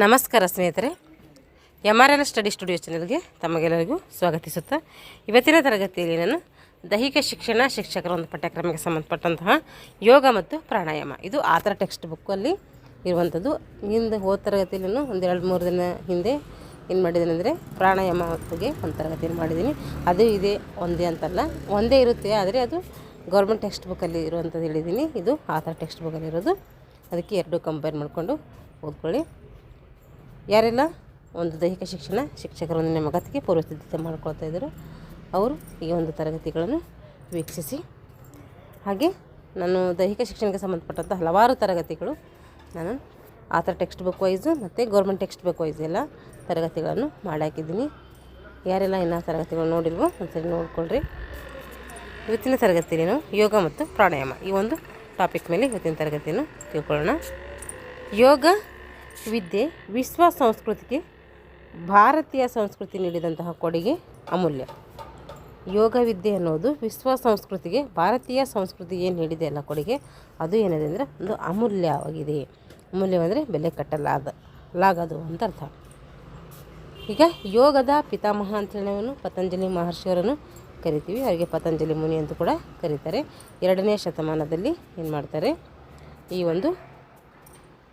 ನಮಸ್ಕಾರ ಸ್ನೇಹಿತರೆ, MRN study studio ಚಾನಲ್ಗೆ ತಮಗೆಲ್ಲರಿಗೂ ಸ್ವಾಗತಿಸುತ್ತಾ ಇವತ್ತಿನ ತರಗತಿಯಲ್ಲಿ ನಾನು ದೈಹಿಕ ಶಿಕ್ಷಣ ಶಿಕ್ಷಕರ ಒಂದು ಪಠ್ಯಕ್ರಮಕ್ಕೆ ಸಂಬಂಧಪಟ್ಟಂತಹ ಯೋಗ ಮತ್ತು ಪ್ರಾಣಾಯಾಮ, ಇದು ಆ ಥರ ಟೆಕ್ಸ್ಟ್ ಬುಕ್ಕಲ್ಲಿ ಇರುವಂಥದ್ದು. ಹಿಂದೆ ಹೋದ ತರಗತಿಯಲ್ಲಿ ನಾನು ಒಂದು 2-3 ದಿನ ಹಿಂದೆ ಏನು ಮಾಡಿದ್ದೀನಿ ಅಂದರೆ ಪ್ರಾಣಾಯಾಮ ಬಗ್ಗೆ ಒಂದು ತರಗತಿಯನ್ನು ಮಾಡಿದ್ದೀನಿ. ಅದು ಇದೇ ಒಂದೇ ಅಂತಲ್ಲ, ಒಂದೇ ಇರುತ್ತೆ, ಆದರೆ ಅದು ಗೌರ್ಮೆಂಟ್ ಟೆಕ್ಸ್ಟ್ ಬುಕ್ಕಲ್ಲಿ ಇರುವಂಥದ್ದು ಹೇಳಿದ್ದೀನಿ. ಇದು ಆ ಥರ ಟೆಕ್ಸ್ಟ್ ಬುಕ್ಕಲ್ಲಿ ಇರೋದು, ಅದಕ್ಕೆ ಎರಡು ಕಂಪೇರ್ ಮಾಡಿಕೊಂಡು ಓದ್ಕೊಳ್ಳಿ. ಯಾರೆಲ್ಲ ಒಂದು ದೈಹಿಕ ಶಿಕ್ಷಣ ಶಿಕ್ಷಕರ ಒಂದು ನೇಮಕಾತಿಗೆ ಪೂರ್ವಸಿದ್ಧತೆ ಮಾಡ್ಕೊಳ್ತಾ ಇದ್ದರು ಅವರು ಈ ಒಂದು ತರಗತಿಗಳನ್ನು ವೀಕ್ಷಿಸಿ. ಹಾಗೆ ನಾನು ದೈಹಿಕ ಶಿಕ್ಷಣಕ್ಕೆ ಸಂಬಂಧಪಟ್ಟಂಥ ಹಲವಾರು ತರಗತಿಗಳು ನಾನು ಆ ಥರ ಟೆಕ್ಸ್ಟ್ ಬುಕ್ ವೈಸು ಮತ್ತು ಗೌರ್ಮೆಂಟ್ ಟೆಕ್ಸ್ಟ್ ಬುಕ್ ವೈಸ್ ಎಲ್ಲ ತರಗತಿಗಳನ್ನು ಮಾಡಾಕಿದ್ದೀನಿ. ಯಾರೆಲ್ಲ ಇನ್ನೂ ತರಗತಿಗಳು ನೋಡಿಲ್ವೋ ಒಂದ್ಸರಿ ನೋಡ್ಕೊಳ್ರಿ. ಇವತ್ತಿನ ತರಗತಿಯಲ್ಲಿ ನಾವು ಯೋಗ ಮತ್ತು ಪ್ರಾಣಾಯಾಮ ಈ ಒಂದು ಟಾಪಿಕ್ ಮೇಲೆ ಇವತ್ತಿನ ತರಗತಿಯನ್ನು ತಿಳ್ಕೊಳ್ಳೋಣ. ಯೋಗ ವಿದ್ಯೆ ವಿಶ್ವ ಸಂಸ್ಕೃತಿಗೆ ಭಾರತೀಯ ಸಂಸ್ಕೃತಿ ನೀಡಿದಂತಹ ಕೊಡುಗೆ ಅಮೂಲ್ಯ. ಯೋಗ ವಿದ್ಯೆ ಅನ್ನೋದು ವಿಶ್ವ ಸಂಸ್ಕೃತಿಗೆ ಭಾರತೀಯ ಸಂಸ್ಕೃತಿ ಏನು ನೀಡಿದೆ ಅಲ್ಲ ಕೊಡುಗೆ, ಅದು ಏನಿದೆ ಅಂದರೆ ಒಂದು ಅಮೂಲ್ಯವಾಗಿದೆ. ಅಮೂಲ್ಯವಂದರೆ ಬೆಲೆ ಕಟ್ಟಲಾಗದು ಅಂತ ಅರ್ಥ. ಈಗ ಯೋಗದ ಪಿತಾಮಹ ಅಂತೇಳಿ ನಾವು ಪತಂಜಲಿ ಮಹರ್ಷಿಯವರನ್ನು ಕರಿತೀವಿ. ಅವರಿಗೆ ಪತಂಜಲಿ ಮುನಿ ಅಂತ ಕೂಡ ಕರೀತಾರೆ. 2ನೇ ಶತಮಾನದಲ್ಲಿ ಏನು ಮಾಡ್ತಾರೆ, ಈ ಒಂದು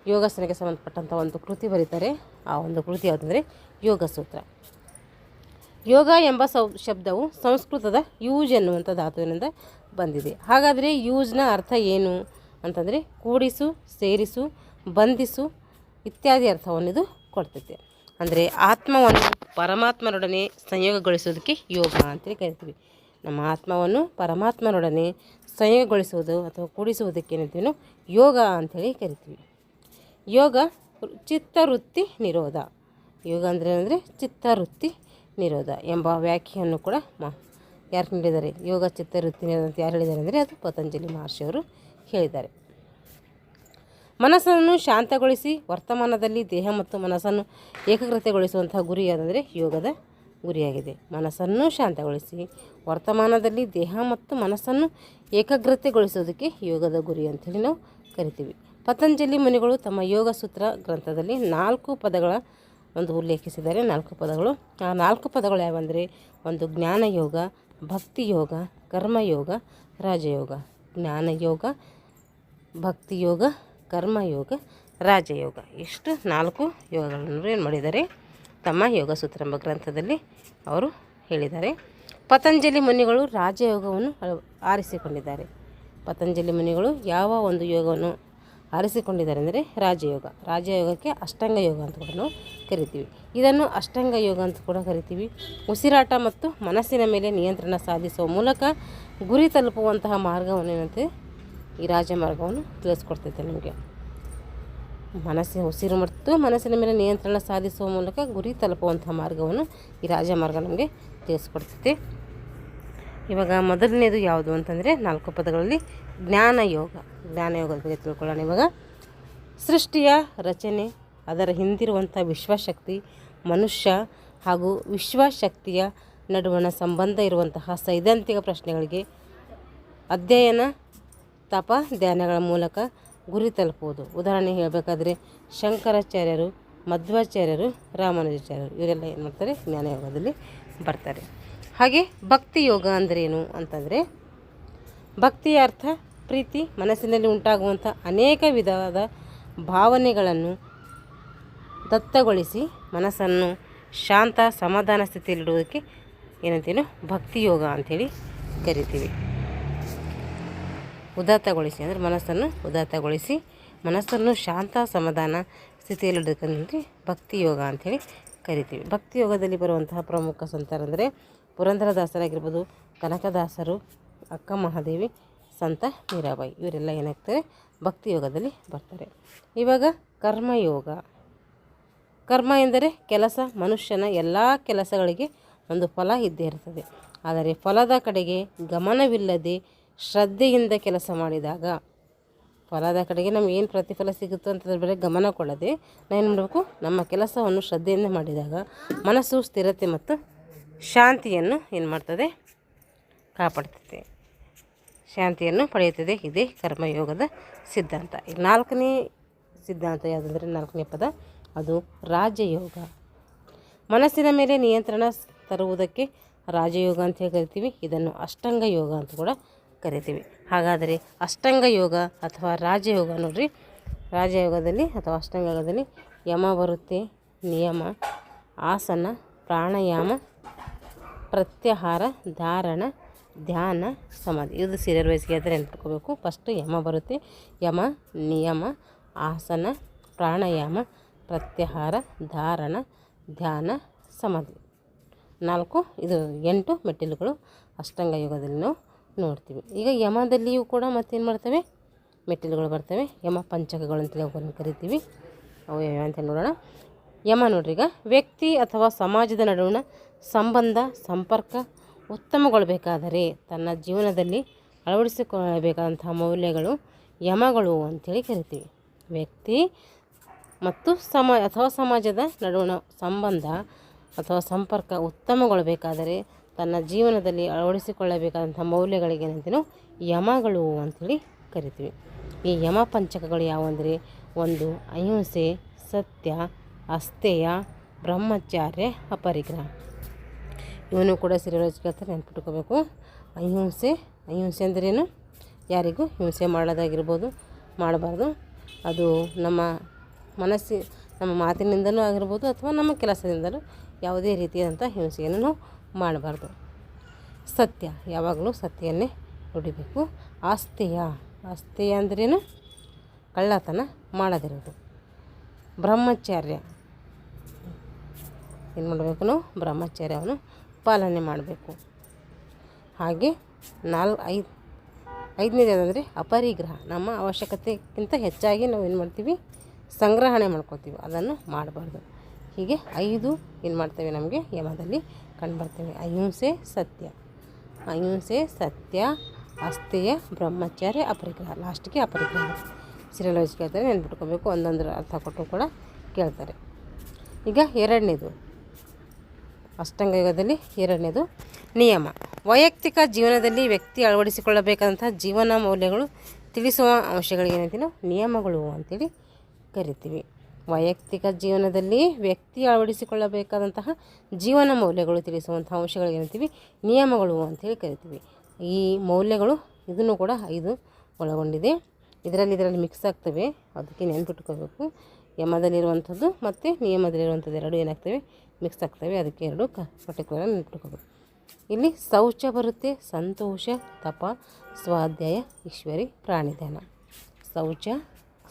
ಯೋಗಾಸನಕ್ಕೆ ಸಂಬಂಧಪಟ್ಟಂಥ ಒಂದು ಕೃತಿ ಬರೀತಾರೆ. ಆ ಒಂದು ಕೃತಿ ಯಾವುದಂದರೆ ಯೋಗ ಸೂತ್ರ. ಯೋಗ ಎಂಬ ಶಬ್ದವು ಸಂಸ್ಕೃತದ ಯೂಜ್ ಎನ್ನುವಂಥ ಧಾತುವಿನಿಂದ ಬಂದಿದೆ. ಹಾಗಾದರೆ ಯೂಜ್ನ ಅರ್ಥ ಏನು ಅಂತಂದರೆ ಕೂಡಿಸು, ಸೇರಿಸು, ಬಂಧಿಸು ಇತ್ಯಾದಿ ಅರ್ಥವನ್ನು ಇದು ಕೊಡ್ತೈತೆ. ಅಂದರೆ ಆತ್ಮವನ್ನು ಪರಮಾತ್ಮನೊಡನೆ ಸಂಯೋಗಗೊಳಿಸೋದಕ್ಕೆ ಯೋಗ ಅಂತೇಳಿ ಕರಿತೀವಿ. ನಮ್ಮ ಆತ್ಮವನ್ನು ಪರಮಾತ್ಮನೊಡನೆ ಸಂಯೋಗಗೊಳಿಸುವುದು ಅಥವಾ ಕೂಡಿಸುವುದಕ್ಕೆ ಏನಂತೀವಿ ನಾವು ಯೋಗ ಅಂಥೇಳಿ ಕರಿತೀವಿ. ಯೋಗ ಚಿತ್ತವೃತ್ತಿ ನಿರೋಧ. ಯೋಗ ಅಂದರೆ ಚಿತ್ತವೃತ್ತಿ ನಿರೋಧ ಎಂಬ ವ್ಯಾಖ್ಯೆಯನ್ನು ಕೂಡ ಯಾರು ನೀಡಿದ್ದಾರೆ, ಯೋಗ ಚಿತ್ತವೃತ್ತಿ ನಿರೋಧ ಅಂತ ಯಾರು ಹೇಳಿದ್ದಾರೆ ಅಂದರೆ ಅದು ಪತಂಜಲಿ ಮಹರ್ಷಿಯವರು ಹೇಳಿದ್ದಾರೆ. ಮನಸ್ಸನ್ನು ಶಾಂತಗೊಳಿಸಿ ವರ್ತಮಾನದಲ್ಲಿ ದೇಹ ಮತ್ತು ಮನಸ್ಸನ್ನು ಏಕಾಗ್ರತೆಗೊಳಿಸುವಂತಹ ಗುರಿ ಯಾವುದಂದರೆ ಯೋಗದ ಗುರಿಯಾಗಿದೆ. ಮನಸ್ಸನ್ನು ಶಾಂತಗೊಳಿಸಿ ವರ್ತಮಾನದಲ್ಲಿ ದೇಹ ಮತ್ತು ಮನಸ್ಸನ್ನು ಏಕಾಗ್ರತೆಗೊಳಿಸೋದಕ್ಕೆ ಯೋಗದ ಗುರಿ ಅಂಥೇಳಿ ನಾವು ಕರಿತೀವಿ. ಪತಂಜಲಿ ಮುನಿಗಳು ತಮ್ಮ ಯೋಗ ಸೂತ್ರ ಗ್ರಂಥದಲ್ಲಿ 4 ಪದಗಳ ಒಂದು ಉಲ್ಲೇಖಿಸಿದ್ದಾರೆ. 4 ಪದಗಳು. ಆ 4 ಪದಗಳು ಯಾವಂದರೆ ಒಂದು ಜ್ಞಾನಯೋಗ, ಭಕ್ತಿಯೋಗ, ಕರ್ಮಯೋಗ, ರಾಜಯೋಗ. ಜ್ಞಾನಯೋಗ, ಭಕ್ತಿಯೋಗ, ಕರ್ಮಯೋಗ, ರಾಜಯೋಗ. ಇಷ್ಟು 4 ಯೋಗಗಳನ್ನು ಏನು ಮಾಡಿದ್ದಾರೆ, ತಮ್ಮ ಯೋಗ ಸೂತ್ರ ಎಂಬ ಗ್ರಂಥದಲ್ಲಿ ಅವರು ಹೇಳಿದ್ದಾರೆ. ಪತಂಜಲಿ ಮುನಿಗಳು ರಾಜಯೋಗವನ್ನು ಆರಿಸಿಕೊಂಡಿದ್ದಾರೆ. ಪತಂಜಲಿ ಮುನಿಗಳು ಯಾವ ಒಂದು ಯೋಗವನ್ನು ಆರಿಸಿಕೊಂಡಿದ್ದಾರೆ ಅಂದರೆ ರಾಜಯೋಗ. ರಾಜಯೋಗಕ್ಕೆ ಅಷ್ಟಾಂಗ ಯೋಗ ಅಂತ ಕೂಡ ನಾವು ಕರಿತೀವಿ. ಇದನ್ನು ಅಷ್ಟಾಂಗ ಯೋಗ ಅಂತ ಕೂಡ ಕರಿತೀವಿ. ಉಸಿರಾಟ ಮತ್ತು ಮನಸ್ಸಿನ ಮೇಲೆ ನಿಯಂತ್ರಣ ಸಾಧಿಸುವ ಮೂಲಕ ಗುರಿ ತಲುಪುವಂತಹ ಮಾರ್ಗವನ್ನು ಏನಂತೆ ಈ ರಾಜಮಾರ್ಗವನ್ನು ತಿಳಿಸ್ಕೊಡ್ತೈತೆ ನಮಗೆ. ಉಸಿರು ಮತ್ತು ಮನಸ್ಸಿನ ಮೇಲೆ ನಿಯಂತ್ರಣ ಸಾಧಿಸುವ ಮೂಲಕ ಗುರಿ ತಲುಪುವಂತಹ ಮಾರ್ಗವನ್ನು ಈ ರಾಜಮಾರ್ಗ ನಮಗೆ ತಿಳಿಸ್ಕೊಡ್ತೈತೆ. ಇವಾಗ ಮೊದಲನೇದು ಯಾವುದು ಅಂತಂದರೆ 4 ಪದಗಳಲ್ಲಿ ಜ್ಞಾನಯೋಗ. ಜ್ಞಾನಯೋಗದ ಬಗ್ಗೆ ತಿಳ್ಕೊಳ್ಳೋಣ. ಇವಾಗ ಸೃಷ್ಟಿಯ ರಚನೆ, ಅದರ ಹಿಂದಿರುವಂಥ ವಿಶ್ವಶಕ್ತಿ, ಮನುಷ್ಯ ಹಾಗೂ ವಿಶ್ವಶಕ್ತಿಯ ನಡುವಣ ಸಂಬಂಧ ಇರುವಂತಹ ಸೈದ್ಧಾಂತಿಕ ಪ್ರಶ್ನೆಗಳಿಗೆ ಅಧ್ಯಯನ, ತಪ, ಧ್ಯಾನಗಳ ಮೂಲಕ ಗುರಿ ತಲುಪುವುದು. ಉದಾಹರಣೆ ಹೇಳಬೇಕಾದ್ರೆ ಶಂಕರಾಚಾರ್ಯರು, ಮಧ್ವಾಚಾರ್ಯರು, ರಾಮಾನುಜಾಚಾರ್ಯರು ಇವರೆಲ್ಲ ಏನು ಮಾಡ್ತಾರೆ, ಜ್ಞಾನಯೋಗದಲ್ಲಿ ಬರ್ತಾರೆ. ಹಾಗೆ ಭಕ್ತಿ ಯೋಗ ಅಂದ್ರೇನು ಅಂತಂದರೆ ಭಕ್ತಿಯ ಅರ್ಥ ಪ್ರೀತಿ. ಮನಸ್ಸಿನಲ್ಲಿ ಉಂಟಾಗುವಂಥ ಅನೇಕ ವಿಧವಾದ ಭಾವನೆಗಳನ್ನು ದತ್ತಗೊಳಿಸಿ ಮನಸ್ಸನ್ನು ಶಾಂತ ಸಮಾಧಾನ ಸ್ಥಿತಿಯಲ್ಲಿಡುವುದಕ್ಕೆ ಏನಂತೀವಿ ಭಕ್ತಿ ಯೋಗ ಅಂಥೇಳಿ ಕರಿತೀವಿ. ಉದಾತ್ತಗೊಳಿಸಿ ಅಂದರೆ ಮನಸ್ಸನ್ನು ಉದಾತ್ತಗೊಳಿಸಿ ಮನಸ್ಸನ್ನು ಶಾಂತ ಸಮಾಧಾನ ಸ್ಥಿತಿಯಲ್ಲಿಡೋದಕ್ಕೆ ಭಕ್ತಿ ಯೋಗ ಅಂಥೇಳಿ ಕರಿತೀವಿ. ಭಕ್ತಿ ಯೋಗದಲ್ಲಿ ಬರುವಂತಹ ಪ್ರಮುಖ ಸಂತರಂದರೆ ಪುರಂದರದಾಸರಾಗಿರ್ಬೋದು, ಕನಕದಾಸರು, ಅಕ್ಕ ಮಹಾದೇವಿ, ಸಂತ ಮೀರಾಬಾಯಿ ಇವರೆಲ್ಲ ಏನಾಗ್ತಾರೆ ಭಕ್ತಿ ಯೋಗದಲ್ಲಿ ಬರ್ತಾರೆ. ಇವಾಗ ಕರ್ಮಯೋಗ. ಕರ್ಮ ಎಂದರೆ ಕೆಲಸ. ಮನುಷ್ಯನ ಎಲ್ಲ ಕೆಲಸಗಳಿಗೆ ಒಂದು ಫಲ ಇದ್ದೇ ಇರ್ತದೆ. ಆದರೆ ಫಲದ ಕಡೆಗೆ ಗಮನವಿಲ್ಲದೆ ಶ್ರದ್ಧೆಯಿಂದ ಕೆಲಸ ಮಾಡಿದಾಗ, ಫಲದ ಕಡೆಗೆ ನಮ್ಗೆ ಏನು ಪ್ರತಿಫಲ ಸಿಗುತ್ತೋ ಅಂತದ್ರ ಬಗ್ಗೆ ಗಮನ ಕೊಡದೆ ನಾವೇನು ಮಾಡಬೇಕು, ನಮ್ಮ ಕೆಲಸವನ್ನು ಶ್ರದ್ಧೆಯಿಂದ ಮಾಡಿದಾಗ ಮನಸ್ಸು ಸ್ಥಿರತೆ ಮತ್ತು ಶಾಂತಿಯನ್ನು ಏನು ಮಾಡ್ತದೆ, ಕಾಪಾಡ್ತದೆ, ಶಾಂತಿಯನ್ನು ಪಡೆಯುತ್ತದೆ. ಇದೇ ಕರ್ಮಯೋಗದ ಸಿದ್ಧಾಂತ. ಈಗ 4ನೇ ಸಿದ್ಧಾಂತ ಯಾವುದಂದರೆ 4ನೇ ಪದ ಅದು ರಾಜಯೋಗ. ಮನಸ್ಸಿನ ಮೇಲೆ ನಿಯಂತ್ರಣ ತರುವುದಕ್ಕೆ ರಾಜಯೋಗ ಅಂತ ಹೇಳಿ ಕರಿತೀವಿ. ಇದನ್ನು ಅಷ್ಟಾಂಗ ಯೋಗ ಅಂತ ಕೂಡ ಕರಿತೀವಿ. ಹಾಗಾದರೆ ಅಷ್ಟಾಂಗ ಯೋಗ ಅಥವಾ ರಾಜಯೋಗ ನೋಡ್ರಿ, ರಾಜಯೋಗದಲ್ಲಿ ಅಥವಾ ಅಷ್ಟಾಂಗ ಯೋಗದಲ್ಲಿ ಯಮ ಬರುತ್ತೆ, ನಿಯಮ, ಆಸನ, ಪ್ರಾಣಾಯಾಮ, ಪ್ರತ್ಯಾಹಾರ, ಧಾರಣ, ಧ್ಯಾನ, ಸಮಾಧಿ. ಇದು ಸೀರಿಯಲ್ ವೈಸ್ಗೆ ಆದರೆ ನೆನ್ಪಿಟ್ಕೋಬೇಕು. ಫಸ್ಟು ಯಮ ಬರುತ್ತೆ. ಯಮ, ನಿಯಮ, ಆಸನ, ಪ್ರಾಣಾಯಾಮ, ಪ್ರತ್ಯಾಹಾರ, ಧಾರಣ, ಧ್ಯಾನ, ಸಮಾಧಿ. 8 ಮೆಟ್ಟಿಲುಗಳು ಅಷ್ಟಾಂಗ ಯೋಗದಲ್ಲಿ ನಾವು ನೋಡ್ತೀವಿ. ಈಗ ಯಮದಲ್ಲಿಯೂ ಕೂಡ ಮತ್ತೇನು ಮಾಡ್ತವೆ, ಮೆಟ್ಟಿಲುಗಳು ಬರ್ತವೆ. ಯಮ ಪಂಚಕಗಳು ಅಂತೇಳಿ ಅವುಗಳನ್ನು ಕರಿತೀವಿ. ಅವು ಯಾವ ಅಂತ ನೋಡೋಣ. ಯಮ ನೋಡ್ರಿ, ಈಗ ವ್ಯಕ್ತಿ ಅಥವಾ ಸಮಾಜದ ನಡುವಿನ ಸಂಬಂಧ ಸಂಪರ್ಕ ಉತ್ತಮಗೊಳ್ಳಬೇಕಾದರೆ ತನ್ನ ಜೀವನದಲ್ಲಿ ಅಳವಡಿಸಿಕೊಳ್ಳಬೇಕಾದಂತಹ ಮೌಲ್ಯಗಳು ಯಮಗಳು ಅಂಥೇಳಿ ಕರಿತೀವಿ. ವ್ಯಕ್ತಿ ಮತ್ತು ಸಮಾಜದ ನಡುವಿನ ಸಂಬಂಧ ಅಥವಾ ಸಂಪರ್ಕ ಉತ್ತಮಗೊಳ್ಳಬೇಕಾದರೆ ತನ್ನ ಜೀವನದಲ್ಲಿ ಅಳವಡಿಸಿಕೊಳ್ಳಬೇಕಾದಂಥ ಮೌಲ್ಯಗಳಿಗೆ ಏನಂತೀವಿ, ಯಮಗಳು ಅಂಥೇಳಿ ಕರಿತೀವಿ. ಈ ಯಮ ಪಂಚಕಗಳು ಯಾವುವಂದರೆ 1 ಅಹಿಂಸೆ, ಸತ್ಯ, ಅಸ್ಥೇಯ, ಬ್ರಹ್ಮಚರ್ಯ, ಅಪರಿಗ್ರಹ. ಇವನು ಕೂಡ ಸೀರಿಯಲ್ ಕೇಳ್ತಾರೆ, ನೆನ್ಪಿಟ್ಕೋಬೇಕು. ಅಹಿಂಸೆ ಅಂದ್ರೇನು, ಯಾರಿಗೂ ಹಿಂಸೆ ಮಾಡೋದಾಗಿರ್ಬೋದು, ಮಾಡಬಾರ್ದು. ಅದು ನಮ್ಮ ನಮ್ಮ ಮಾತಿನಿಂದಲೂ ಆಗಿರ್ಬೋದು ಅಥವಾ ನಮ್ಮ ಕೆಲಸದಿಂದಲೂ ಯಾವುದೇ ರೀತಿಯಾದಂಥ ಹಿಂಸೆಯನ್ನು ನಾವು ಮಾಡಬಾರ್ದು. ಸತ್ಯ, ಯಾವಾಗಲೂ ಸತ್ಯವನ್ನೇ ನುಡಿಬೇಕು. ಆಸ್ಥೇಯ ಅಂದ್ರೇನು, ಕಳ್ಳತನ ಮಾಡದಿರೋದು. ಬ್ರಹ್ಮಚರ್ಯ, ಏನು ಮಾಡಬೇಕು ನಾವು, ಬ್ರಹ್ಮಚರ್ಯವನ್ನು ಪಾಲನೆ ಮಾಡಬೇಕು. ಹಾಗೆ 5ನೇದು ಯಾವುದಂದರೆ ಅಪರಿಗ್ರಹ. ನಮ್ಮ ಅವಶ್ಯಕತೆಗಿಂತ ಹೆಚ್ಚಾಗಿ ನಾವು ಏನು ಮಾಡ್ತೀವಿ, ಸಂಗ್ರಹಣೆ ಮಾಡ್ಕೊತೀವಿ, ಅದನ್ನು ಮಾಡಬಾರ್ದು. ಹೀಗೆ 5 ಏನು ಮಾಡ್ತೇವೆ ನಮಗೆ ಯಮದಲ್ಲಿ ಕಂಡುಬರ್ತೇವೆ. ಅಹಿಂಸೆ, ಸತ್ಯ, ಅಸ್ಥೇಯ, ಬ್ರಹ್ಮಚರ್ಯ, ಅಪರಿಗ್ರಹ. ಲಾಸ್ಟಿಗೆ ಅಪರಿಗ್ರಹ. ಸೀರಿಯಲ್ ವೈಸ್ ಕೇಳ್ತಾರೆ, ನೆನ್ಪಿಟ್ಕೋಬೇಕು. ಒಂದೊಂದರ ಅರ್ಥ ಕೊಟ್ಟು ಕೂಡ ಕೇಳ್ತಾರೆ. ಈಗ 2ನೇದು ಅಷ್ಟಾಂಗ ಯೋಗದಲ್ಲಿ 2ನೇದು ನಿಯಮ. ವೈಯಕ್ತಿಕ ಜೀವನದಲ್ಲಿ ವ್ಯಕ್ತಿ ಅಳವಡಿಸಿಕೊಳ್ಳಬೇಕಾದಂಥ ಜೀವನ ಮೌಲ್ಯಗಳು ತಿಳಿಸುವ ಅಂಶಗಳಿಗೆ ಏನಂತೀವಿ ನಾವು, ನಿಯಮಗಳು ಅಂತೇಳಿ ಕರಿತೀವಿ. ವೈಯಕ್ತಿಕ ಜೀವನದಲ್ಲಿ ವ್ಯಕ್ತಿ ಅಳವಡಿಸಿಕೊಳ್ಳಬೇಕಾದಂತಹ ಜೀವನ ಮೌಲ್ಯಗಳು ತಿಳಿಸುವಂಥ ಅಂಶಗಳಿಗೆ ಏನಂತೀವಿ, ನಿಯಮಗಳು ಅಂಥೇಳಿ ಕರಿತೀವಿ. ಈ ಮೌಲ್ಯಗಳು ಇದನ್ನು ಕೂಡ 5 ಒಳಗೊಂಡಿದೆ. ಇದರಲ್ಲಿ ಮಿಕ್ಸ್ ಆಗ್ತವೆ, ಅದಕ್ಕೆ ನೆನ್ಪಿಟ್ಕೋಬೇಕು. ಯಮದಲ್ಲಿರುವಂಥದ್ದು ಮತ್ತು ನಿಯಮದಲ್ಲಿರುವಂಥದ್ದು 2 ಏನಾಗ್ತವೆ, ಮಿಕ್ಸ್ ಆಗ್ತವೆ. ಅದಕ್ಕೆ 2 ಪರ್ಟಿಕ್ಯುಲರ್ ನೆನ್ಪಿಟ್ಕೋಬೇಕು. ಇಲ್ಲಿ ಶೌಚ ಬರುತ್ತೆ, ಸಂತೋಷ, ತಪ, ಸ್ವಾಧ್ಯಾಯ, ಈಶ್ವರಿ, ಪ್ರಾಣಿಧ್ಯಾನ. ಶೌಚ,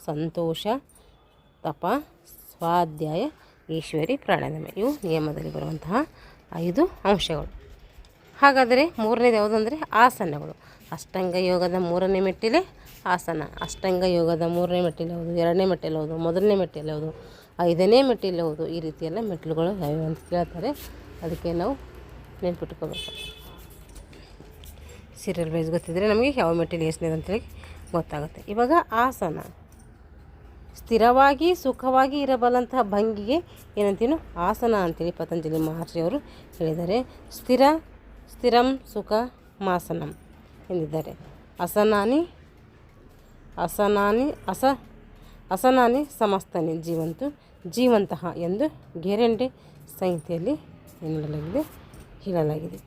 ಸಂತೋಷ, ತಪ, ಸ್ವಾಧ್ಯಾಯ, ಈಶ್ವರಿ, ಪ್ರಾಣಾಯಾಮ. ಇವು ನಿಯಮದಲ್ಲಿ ಬರುವಂತಹ 5 ಅಂಶಗಳು. ಹಾಗಾದರೆ 3ನೇದು ಯಾವುದಂದರೆ ಆಸನಗಳು. ಅಷ್ಟಾಂಗ ಯೋಗದ 3ನೇ ಮೆಟ್ಟಿಲೆ ಆಸನ. ಅಷ್ಟಾಂಗ ಯೋಗದ 3ನೇ ಮೆಟ್ಟಿಲು ಯಾವುದು, 2ನೇ ಮೆಟ್ಟಿಲು ಯಾವುದು, 1ನೇ ಮೆಟ್ಟಿಲು ಯಾವುದು, 5ನೇ ಮೆಟ್ಟಿಲು ಯಾವುದು, ಈ ರೀತಿಯೆಲ್ಲ ಮೆಟ್ಟಿಲುಗಳು ಯಾವ್ಯಾವ ಅಂತ ಕೇಳ್ತಾರೆ. ಅದಕ್ಕೆ ನಾವು ನೆನ್ಪಿಟ್ಕೋಬೇಕು. ಸೀರಿಯಲ್ ವೈಸ್ ಗೊತ್ತಿದ್ದರೆ ನಮಗೆ ಯಾವ ಮೆಟ್ಟಿಲು ಎಷ್ಟನೇದು ಅಂತೇಳಿ ಗೊತ್ತಾಗುತ್ತೆ. ಇವಾಗ ಆಸನ, ಸ್ಥಿರವಾಗಿ ಸುಖವಾಗಿ ಇರಬಲ್ಲಂತಹ ಭಂಗಿಗೆ ಏನಂತೀವಿ, ಆಸನ ಅಂತೇಳಿ ಪತಂಜಲಿ ಮಹರ್ಷಿಯವರು ಹೇಳಿದ್ದಾರೆ. ಸ್ಥಿರಂ ಸುಖ ಮಾಸನಂ ಎಂದಿದ್ದಾರೆ. ಅಸನಾನಿ ಸಮಸ್ತನಿ ಜೀವಂತಹ ಎಂದು ಗೆರೆಂಡೆ ಸಂಹಿತೆಯಲ್ಲಿ ಹೇಳಲಾಗಿದೆ.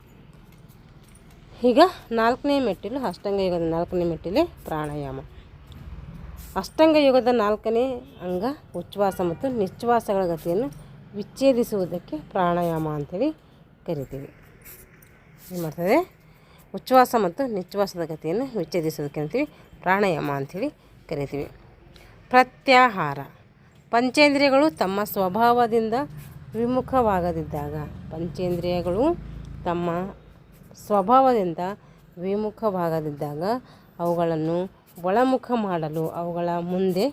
ಈಗ 4ನೇ ಮೆಟ್ಟಿಲು ಅಷ್ಟಾಂಗ ಯೋಗದ 4ನೇ ಮೆಟ್ಟಿಲೆ ಪ್ರಾಣಾಯಾಮ. ಅಷ್ಟಾಂಗ ಯೋಗದ 4ನೇ ಅಂಗ ಉಚ್ಛ್ವಾಸ ಮತ್ತು ನಿಶ್ವಾಸಗಳ ಗತಿಯನ್ನು ವಿಚ್ಛೇದಿಸುವುದಕ್ಕೆ ಪ್ರಾಣಾಯಾಮ ಅಂಥೇಳಿ ಕರಿತೀವಿ. ಏನು ಮಾಡ್ತದೆ, ಉಚ್ಛ್ವಾಸ ಮತ್ತು ನಿಶ್ವಾಸದ ಗತಿಯನ್ನು ವಿಚ್ಛೇದಿಸೋದಕ್ಕೆ ಅಂತೀವಿ ಪ್ರಾಣಾಯಾಮ ಅಂಥೇಳಿ ಕರಿತೀವಿ. ಪ್ರತ್ಯಾಹಾರ, ಪಂಚೇಂದ್ರಿಯಗಳು ತಮ್ಮ ಸ್ವಭಾವದಿಂದ ವಿಮುಖವಾಗದಿದ್ದಾಗ ಅವುಗಳನ್ನು ಒಳಮುಖ ಮಾಡಲು ಅವುಗಳ ಮುಂದೆ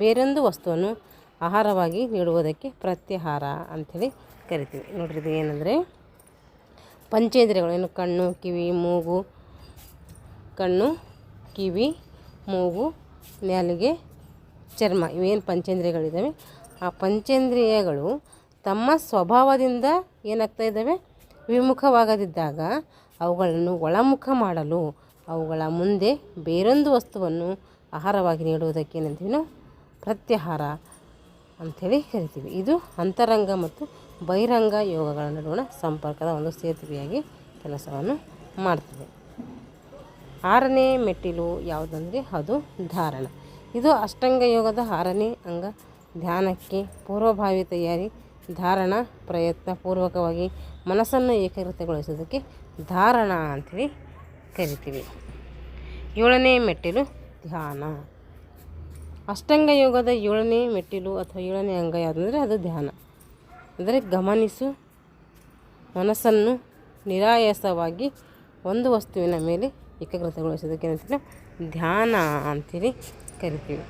ಬೇರೊಂದು ವಸ್ತುವನ್ನು ಆಹಾರವಾಗಿ ನೀಡುವುದಕ್ಕೆ ಪ್ರತ್ಯಾಹಾರ ಅಂಥೇಳಿ ಕರಿತೀವಿ. ನೋಡ್ರಿ, ಇದು ಏನಂದರೆ ಪಂಚೇಂದ್ರಿಯಗಳು ಏನು, ಕಣ್ಣು, ಕಿವಿ, ಮೂಗು, ನಾಲಿಗೆ, ಚರ್ಮ, ಇವೇನು ಪಂಚೇಂದ್ರಿಯಗಳಿದ್ದಾವೆ, ಆ ಪಂಚೇಂದ್ರಿಯಗಳು ತಮ್ಮ ಸ್ವಭಾವದಿಂದ ಏನಾಗ್ತಾ ಇದ್ದಾವೆ, ವಿಮುಖವಾಗದಿದ್ದಾಗ ಅವುಗಳನ್ನು ಒಳಮುಖ ಮಾಡಲು ಅವುಗಳ ಮುಂದೆ ಬೇರೊಂದು ವಸ್ತುವನ್ನು ಆಹಾರವಾಗಿ ನೀಡುವುದಕ್ಕೆ ಏನಂತೀವಿ ನಾವು ಪ್ರತ್ಯಾಹಾರ ಅಂಥೇಳಿ ಕರಿತೀವಿ. ಇದು ಅಂತರಂಗ ಮತ್ತು ಬಹಿರಂಗ ಯೋಗಗಳ ನಡುವಣ ಸಂಪರ್ಕದ ಒಂದು ಸೇತುವೆಯಾಗಿ ಕೆಲಸವನ್ನು ಮಾಡ್ತದೆ. 6ನೇ ಮೆಟ್ಟಿಲು ಯಾವುದಂದರೆ ಅದು ಧಾರಣ. ಇದು ಅಷ್ಟಾಂಗ ಯೋಗದ 6ನೇ ಅಂಗ. ಧ್ಯಾನಕ್ಕೆ ಪೂರ್ವಭಾವಿ ತಯಾರಿ. ಧಾರಣ ಪ್ರಯತ್ನ ಪೂರ್ವಕವಾಗಿ ಮನಸ್ಸನ್ನು ಏಕಾಗ್ರತೆಗೊಳಿಸೋದಕ್ಕೆ ಧಾರಣ ಅಂಥೇಳಿ ಕರಿತೀವಿ. 7ನೇ ಮೆಟ್ಟಿಲು ಧ್ಯಾನ. ಅಷ್ಟಾಂಗ ಯೋಗದ 7ನೇ ಮೆಟ್ಟಿಲು ಅಥವಾ 7ನೇ ಅಂಗ ಯಾವುದಂದರೆ ಅದು ಧ್ಯಾನ. ಅಂದರೆ ಗಮನಿಸು ಮನಸ್ಸನ್ನು ನಿರಾಯಾಸವಾಗಿ ಒಂದು ವಸ್ತುವಿನ ಮೇಲೆ ಏಕಾಗ್ರತೆಗೊಳಿಸೋದಕ್ಕೆ ಏನಂತೀವಿ ಧ್ಯಾನ ಅಂಥೇಳಿ ಕರಿತೀವಿ.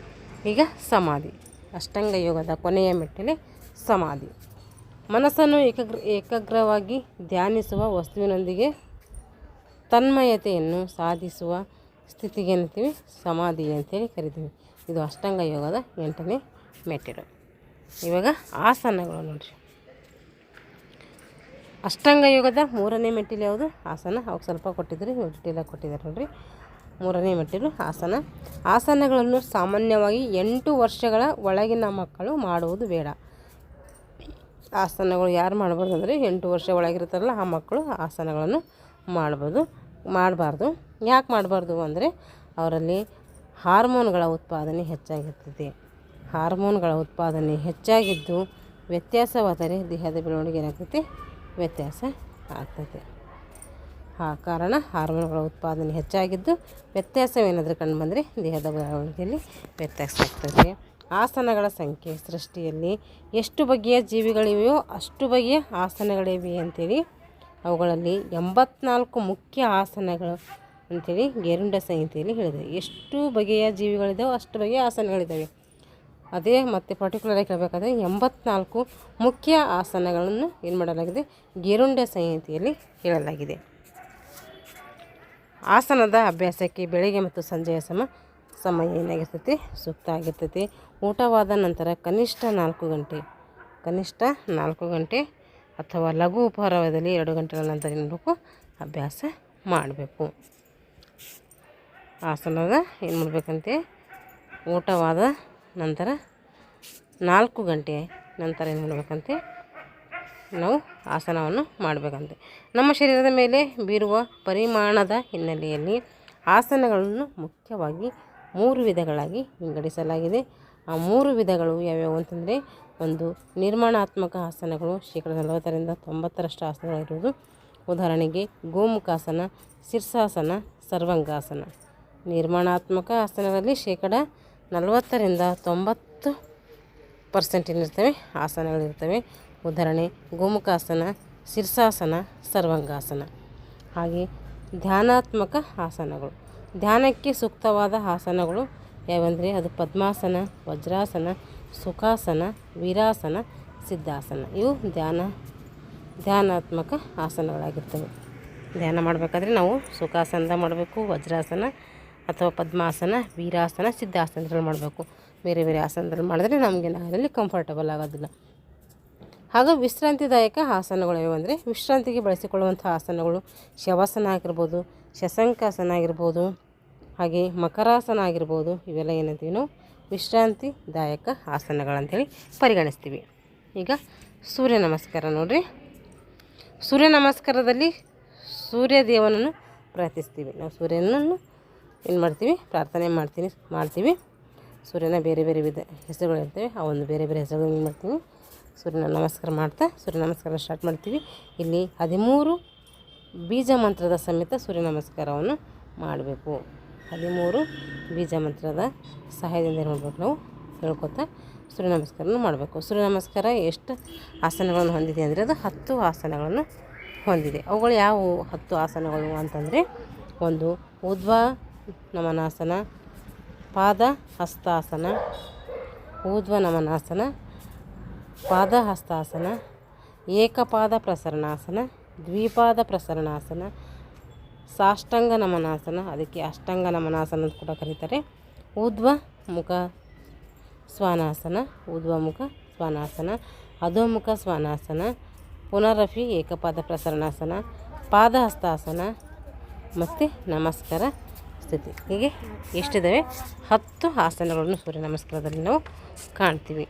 ಈಗ ಸಮಾಧಿ. ಅಷ್ಟಾಂಗ ಯೋಗದ ಕೊನೆಯ ಮೆಟ್ಟಿಲೆ ಸಮಾಧಿ. ಮನಸ್ಸನ್ನು ಏಕಾಗ್ರವಾಗಿ ಧ್ಯಾನಿಸುವ ವಸ್ತುವಿನೊಂದಿಗೆ ತನ್ಮಯತೆಯನ್ನು ಸಾಧಿಸುವ ಸ್ಥಿತಿಗೆ ಏನಂತೀವಿ ಸಮಾಧಿ ಅಂತೇಳಿ ಕರಿತೀವಿ. ಇದು ಅಷ್ಟಾಂಗ ಯೋಗದ 8ನೇ ಮೆಟ್ಟಿಲು. ಇವಾಗ ಆಸನಗಳು ನೋಡಿರಿ. ಅಷ್ಟಾಂಗ ಯೋಗದ 3ನೇ ಮೆಟ್ಟಿಲು ಯಾವುದು ಆಸನ. ಅವಾಗ ಸ್ವಲ್ಪ ಕೊಟ್ಟಿದ್ರಿ, ಡಿಟೇಲಾಗಿ ಕೊಟ್ಟಿದ್ದಾರೆ ನೋಡಿರಿ. 3ನೇ ಮೆಟ್ಟಿಲು ಆಸನ. ಆಸನಗಳನ್ನು ಸಾಮಾನ್ಯವಾಗಿ 8 ವರ್ಷಗಳ ಒಳಗಿನ ಮಕ್ಕಳು ಮಾಡುವುದು ಬೇಡ. ಆಸನಗಳು ಯಾರು ಮಾಡ್ಬಾರ್ದು ಅಂದರೆ 8 ವರ್ಷ ಒಳಗಿರ್ತಾರಲ್ಲ ಆ ಮಕ್ಕಳು ಆಸನಗಳನ್ನು ಮಾಡಬಾರ್ದು. ಯಾಕೆ ಮಾಡಬಾರ್ದು ಅಂದರೆ ಅವರಲ್ಲಿ ಹಾರ್ಮೋನ್ಗಳ ಉತ್ಪಾದನೆ ಹೆಚ್ಚಾಗಿರ್ತದೆ. ಹಾರ್ಮೋನ್ಗಳ ಉತ್ಪಾದನೆ ಹೆಚ್ಚಾಗಿದ್ದು ವ್ಯತ್ಯಾಸವಾದರೆ ದೇಹದ ಬೆಳವಣಿಗೆ ಏನಾಗ್ತೈತಿ ವ್ಯತ್ಯಾಸ ಆಗ್ತದೆ. ಆ ಕಾರಣ ಹಾರ್ಮೋನ್ಗಳ ಉತ್ಪಾದನೆ ಹೆಚ್ಚಾಗಿದ್ದು ವ್ಯತ್ಯಾಸವೇನಾದರೂ ಕಂಡುಬಂದರೆ ದೇಹದ ಬೆಳವಣಿಗೆಯಲ್ಲಿ ವ್ಯತ್ಯಾಸ ಆಗ್ತದೆ. ಆಸನಗಳ ಸಂಖ್ಯೆ. ಸೃಷ್ಟಿಯಲ್ಲಿ ಎಷ್ಟು ಬಗೆಯ ಜೀವಿಗಳಿವೆಯೋ ಅಷ್ಟು ಬಗೆಯ ಆಸನಗಳಿವೆ ಅಂಥೇಳಿ ಅವುಗಳಲ್ಲಿ 84 ಮುಖ್ಯ ಆಸನಗಳು ಅಂಥೇಳಿ ಗೆರುಂಡ ಸಂಹಿತೆಯಲ್ಲಿ ಹೇಳಿದೆ. ಎಷ್ಟು ಬಗೆಯ ಜೀವಿಗಳಿದ್ದಾವೆ ಅಷ್ಟು ಬಗೆಯ ಆಸನಗಳಿದ್ದಾವೆ. ಅದೇ ಮತ್ತು ಪರ್ಟಿಕ್ಯುಲರಾಗಿ ಹೇಳಬೇಕಾದ್ರೆ 84 ಮುಖ್ಯ ಆಸನಗಳನ್ನು ಏನು ಮಾಡಲಾಗಿದೆ ಗೆರುಂಡ ಸಂಹಿತೆಯಲ್ಲಿ ಹೇಳಲಾಗಿದೆ. ಆಸನದ ಅಭ್ಯಾಸಕ್ಕೆ ಬೆಳಗ್ಗೆ ಮತ್ತು ಸಂಜೆಯ ಸಮಯ ಏನಾಗಿರ್ತೈತಿ ಸೂಕ್ತ ಆಗಿರ್ತೈತಿ. ಊಟವಾದ ನಂತರ ಕನಿಷ್ಠ 4 ಗಂಟೆ ಅಥವಾ ಲಘು ಉಪಹಾರದಲ್ಲಿ 2 ಗಂಟೆಗಳ ನಂತರ ಏನು ಮಾಡಬೇಕು ಅಭ್ಯಾಸ ಮಾಡಬೇಕು. ಆಸನದ ಏನು ಮಾಡಬೇಕಂತೆ ಊಟವಾದ ನಂತರ 4 ಗಂಟೆ ನಂತರ ಏನು ಮಾಡಬೇಕಂತೆ ನಾವು ಆಸನವನ್ನು ಮಾಡಬೇಕಂತೆ. ನಮ್ಮ ಶರೀರದ ಮೇಲೆ ಬೀರುವ ಪರಿಮಾಣದ ಹಿನ್ನೆಲೆಯಲ್ಲಿ ಆಸನಗಳನ್ನು ಮುಖ್ಯವಾಗಿ 3 ವಿಧಗಳಾಗಿ ವಿಂಗಡಿಸಲಾಗಿದೆ. ಆ 3 ವಿಧಗಳು ಯಾವ್ಯಾವು ಅಂತಂದರೆ, ಒಂದು ನಿರ್ಮಾಣಾತ್ಮಕ ಆಸನಗಳು, ಶೇಕಡ 40ರಿಂದ 90ರಷ್ಟು ಆಸನಗಳಿರುವುದು. ಉದಾಹರಣೆಗೆ ಗೋಮುಖಾಸನ, ಶೀರ್ಷಾಸನ, ಸರ್ವಾಂಗಾಸನ. ನಿರ್ಮಾಣಾತ್ಮಕ ಆಸನಗಳಲ್ಲಿ ಶೇಕಡ 40ರಿಂದ 90% ಏನಿರ್ತವೆ ಆಸನಗಳಿರ್ತವೆ. ಉದಾಹರಣೆ ಗೋಮುಖಾಸನ, ಶೀರ್ಷಾಸನ, ಸರ್ವಾಂಗಾಸನ. ಹಾಗೆ ಧ್ಯಾನಾತ್ಮಕ ಆಸನಗಳು. ಧ್ಯಾನಕ್ಕೆ ಸೂಕ್ತವಾದ ಆಸನಗಳು ಯಾವಂದರೆ ಅದು ಪದ್ಮಾಸನ, ವಜ್ರಾಸನ, ಸುಖಾಸನ, ವೀರಾಸನ, ಸಿದ್ಧಾಸನ. ಇವು ಧ್ಯಾನಾತ್ಮಕ ಆಸನಗಳಾಗಿರ್ತವೆ. ಧ್ಯಾನ ಮಾಡಬೇಕಾದ್ರೆ ನಾವು ಸುಖಾಸನದ ಮಾಡಬೇಕು, ವಜ್ರಾಸನ ಅಥವಾ ಪದ್ಮಾಸನ, ವೀರಾಸನ, ಸಿದ್ಧಾಸನದಲ್ಲಿ ಮಾಡಬೇಕು. ಬೇರೆ ಬೇರೆ ಆಸನದಲ್ಲಿ ಮಾಡಿದ್ರೆ ನಮಗೆ ಅದರಲ್ಲಿ ಕಂಫರ್ಟಬಲ್ ಆಗೋದಿಲ್ಲ. ಹಾಗೂ ವಿಶ್ರಾಂತಿದಾಯಕ ಆಸನಗಳು ಯಾವಂದರೆ ವಿಶ್ರಾಂತಿಗೆ ಬಳಸಿಕೊಳ್ಳುವಂಥ ಆಸನಗಳು ಶವಾಸನ ಆಗಿರ್ಬೋದು, ಶಶಂಕಾಸನ ಆಗಿರ್ಬೋದು, ಹಾಗೆ ಮಕರಾಸನ ಆಗಿರ್ಬೋದು. ಇವೆಲ್ಲ ಏನಂತೀವಿ ನಾವು ವಿಶ್ರಾಂತಿದಾಯಕ ಆಸನಗಳಂತೇಳಿ ಪರಿಗಣಿಸ್ತೀವಿ. ಈಗ ಸೂರ್ಯ ನಮಸ್ಕಾರ ನೋಡಿರಿ. ಸೂರ್ಯ ನಮಸ್ಕಾರದಲ್ಲಿ ಸೂರ್ಯ ದೇವನನ್ನು ಪ್ರಾರ್ಥಿಸ್ತೀವಿ. ನಾವು ಸೂರ್ಯನನ್ನು ಏನು ಮಾಡ್ತೀವಿ ಪ್ರಾರ್ಥನೆ ಮಾಡ್ತೀವಿ. ಸೂರ್ಯನ ಬೇರೆ ಬೇರೆ ಹೆಸರುಗಳಿರ್ತವೆ. ಆ ಒಂದು ಬೇರೆ ಬೇರೆ ಹೆಸರುಗಳು ಏನು ಮಾಡ್ತೀವಿ ಸೂರ್ಯನ ನಮಸ್ಕಾರ ಮಾಡ್ತಾ ಸೂರ್ಯ ನಮಸ್ಕಾರ ಸ್ಟಾರ್ಟ್ ಮಾಡ್ತೀವಿ. ಇಲ್ಲಿ 13 ಬೀಜ ಮಂತ್ರದ ಸಮೇತ ಸೂರ್ಯ ನಮಸ್ಕಾರವನ್ನು ಮಾಡಬೇಕು. 13 ಬೀಜ ಮಂತ್ರದ ಸಹಾಯದಿಂದ ಏನು ಮಾಡಬೇಕು ನಾವು ಹೇಳ್ಕೊತಾ ಸೂರ್ಯ ನಮಸ್ಕಾರವನ್ನು ಮಾಡಬೇಕು. ಸೂರ್ಯ ನಮಸ್ಕಾರ ಎಷ್ಟು ಆಸನಗಳನ್ನು ಹೊಂದಿದೆ ಅಂದರೆ ಅದು 10 ಆಸನಗಳನ್ನು ಹೊಂದಿದೆ. ಅವುಗಳು ಯಾವುವು 10 ಆಸನಗಳು ಅಂತಂದರೆ, ಒಂದು ಊರ್ಧ್ವ ನಮನಾಸನ, ಪಾದ ಹಸ್ತಾಸನ, ಊರ್ಧ್ವ ನಮನಾಸನ, ಪಾದ ಹಸ್ತಾಸನ, ಏಕಪಾದ ಪ್ರಸರಣಾಸನ, ದ್ವಿಪಾದ ಪ್ರಸರಣಾಸನ, ಸಾಷ್ಟಾಂಗ ನಮನಾಸನ, ಅದಕ್ಕೆ ಅಷ್ಟಾಂಗ ನಮನಾಸನ ಅಂತ ಕೂಡ ಕರೀತಾರೆ. ಊರ್ಧ್ವ ಮುಖ ಸ್ವಾನಾಸನ, ಊರ್ಧ್ವಮುಖ ಸ್ವಾನಾಸನ, ಅಧೋಮುಖ ಸ್ವಾನಾಸನ, ಪುನರಪಿ ಏಕಪಾದ ಪ್ರಸರಣಾಸನ, ಪಾದ ಹಸ್ತಾಸನ ಮತ್ತು ನಮಸ್ಕಾರ ಸ್ಥಿತಿ. ಹೀಗೆ ಎಷ್ಟಿದ್ದಾವೆ 10 ಆಸನಗಳನ್ನು ಸೂರ್ಯ ನಮಸ್ಕಾರದಲ್ಲಿ ನಾವು ಕಾಣ್ತೀವಿ.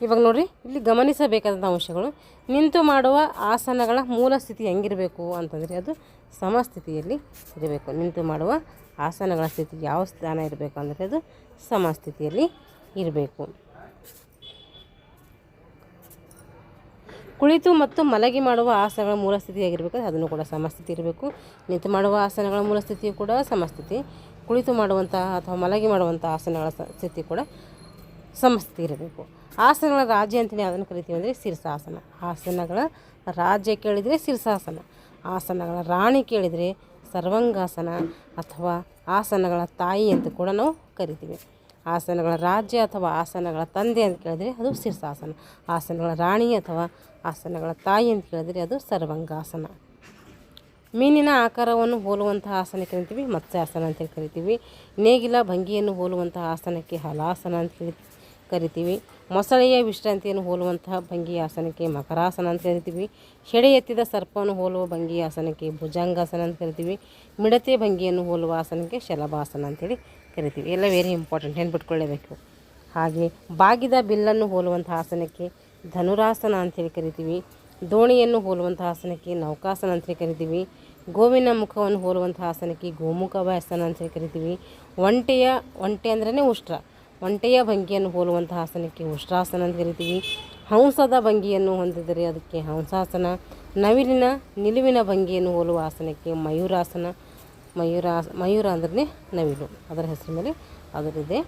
ಇವಾಗ ನೋಡಿರಿ, ಇಲ್ಲಿ ಗಮನಿಸಬೇಕಾದಂಥ ಅಂಶಗಳು. ನಿಂತು ಮಾಡುವ ಆಸನಗಳ ಮೂಲ ಸ್ಥಿತಿ ಹೆಂಗಿರಬೇಕು ಅಂತಂದರೆ ಅದು ಸಮಸ್ಥಿತಿಯಲ್ಲಿ ಇರಬೇಕು. ನಿಂತು ಮಾಡುವ ಆಸನಗಳ ಸ್ಥಿತಿ ಯಾವ ಸ್ಥಾನ ಇರಬೇಕು ಅಂದರೆ ಅದು ಸಮಸ್ಥಿತಿಯಲ್ಲಿ ಇರಬೇಕು. ಕುಳಿತು ಮತ್ತು ಮಲಗಿ ಮಾಡುವ ಆಸನಗಳ ಮೂಲ ಸ್ಥಿತಿಯಾಗಿರಬೇಕು, ಅದನ್ನು ಕೂಡ ಸಮಸ್ಥಿತಿ ಇರಬೇಕು. ನಿಂತು ಮಾಡುವ ಆಸನಗಳ ಮೂಲ ಸ್ಥಿತಿಯು ಕೂಡ ಸಮಸ್ಥಿತಿ. ಕುಳಿತು ಮಾಡುವಂತಹ ಅಥವಾ ಮಲಗಿ ಮಾಡುವಂಥ ಆಸನಗಳ ಸ್ಥಿತಿ ಕೂಡ ಸಮಸ್ಥಿತಿ ಇರಬೇಕು. ಆಸನಗಳ ರಾಜ್ಯ ಅಂತಲೇ ಅದನ್ನು ಕರಿತೀವಿ ಅಂದರೆ ಶೀರ್ಷಾಸನ. ಆಸನಗಳ ರಾಜ್ಯ ಕೇಳಿದರೆ ಶೀರ್ಷಾಸನ, ಆಸನಗಳ ರಾಣಿ ಕೇಳಿದರೆ ಸರ್ವಾಂಗಾಸನ ಅಥವಾ ಆಸನಗಳ ತಾಯಿ ಅಂತ ಕೂಡ ನಾವು ಕರಿತೀವಿ. ಆಸನಗಳ ರಾಜ್ಯ ಅಥವಾ ಆಸನಗಳ ತಂದೆ ಅಂತ ಕೇಳಿದರೆ ಅದು ಶೀರ್ಷಾಸನ. ಆಸನಗಳ ರಾಣಿ ಅಥವಾ ಆಸನಗಳ ತಾಯಿ ಅಂತ ಕೇಳಿದರೆ ಅದು ಸರ್ವಾಂಗಾಸನ. ಮೀನಿನ ಆಕಾರವನ್ನು ಹೋಲುವಂತಹ ಆಸನಕ್ಕೆ ಕರಿತೀವಿ ಮತ್ಸ್ಯಾಸನ ಅಂತೇಳಿ ಕರಿತೀವಿ. ನೇಗಿಲ ಭಂಗಿಯನ್ನು ಹೋಲುವಂತಹ ಆಸನಕ್ಕೆ ಹಲಾಸನ ಅಂತ ಕರಿತೀವಿ. ಮೊಸಳೆಯ ವಿಶ್ರಾಂತಿಯನ್ನು ಹೋಲುವಂತಹ ಭಂಗಿಯ ಆಸನಕ್ಕೆ ಮಕರಾಸನ ಅಂತ ಕರಿತೀವಿ. ಹೆಡೆ ಎತ್ತಿದ ಸರ್ಪವನ್ನು ಹೋಲುವ ಭಂಗಿಯ ಆಸನಕ್ಕೆ ಭುಜಂಗಾಸನ ಅಂತ ಕರಿತೀವಿ. ಮಿಡತೆ ಭಂಗಿಯನ್ನು ಹೋಲುವ ಆಸನಕ್ಕೆ ಶಲಭಾಸನ ಅಂತೇಳಿ ಕರಿತೀವಿ. ಎಲ್ಲ ವೆರಿ ಇಂಪಾರ್ಟೆಂಟ್, ನೆನ್ಪಿಟ್ಕೊಳ್ಳೇಬೇಕು. ಹಾಗೆ ಬಾಗಿದ ಬಿಲ್ಲನ್ನು ಹೋಲುವಂಥ ಆಸನಕ್ಕೆ ಧನುರಾಸನ ಅಂಥೇಳಿ ಕರಿತೀವಿ. ದೋಣಿಯನ್ನು ಹೋಲುವಂಥ ಆಸನಕ್ಕೆ ನೌಕಾಸನ ಅಂತೇಳಿ ಕರಿತೀವಿ. ಗೋವಿನ ಮುಖವನ್ನು ಹೋಲುವಂಥ ಆಸನಕ್ಕೆ ಗೋಮುಖಾಸನ ಅಂತೇಳಿ ಕರಿತೀವಿ. ಒಂಟೆ ಅಂದ್ರೇ ಉಷ್ಟ್ರ, ಒಂಟೆಯ ಭಂಗಿಯನ್ನು ಹೋಲುವಂಥ ಆಸನಕ್ಕೆ ಉಷ್ಟ್ರಾಸನ ಅಂತ ಕರಿತೀವಿ. ಹಂಸದ ಭಂಗಿಯನ್ನು ಹೊಂದಿದರೆ ಅದಕ್ಕೆ ಹಂಸಾಸನ. ನಿಲುವಿನ ಭಂಗಿಯನ್ನು ಹೋಲುವ ಆಸನಕ್ಕೆ ಮಯೂರಾಸನ. ಮಯೂರ ಅಂದ್ರೆ ನವಿಲು, ಅದರ ಹೆಸರು ಮೇಲೆ ಅದರಿದೆ.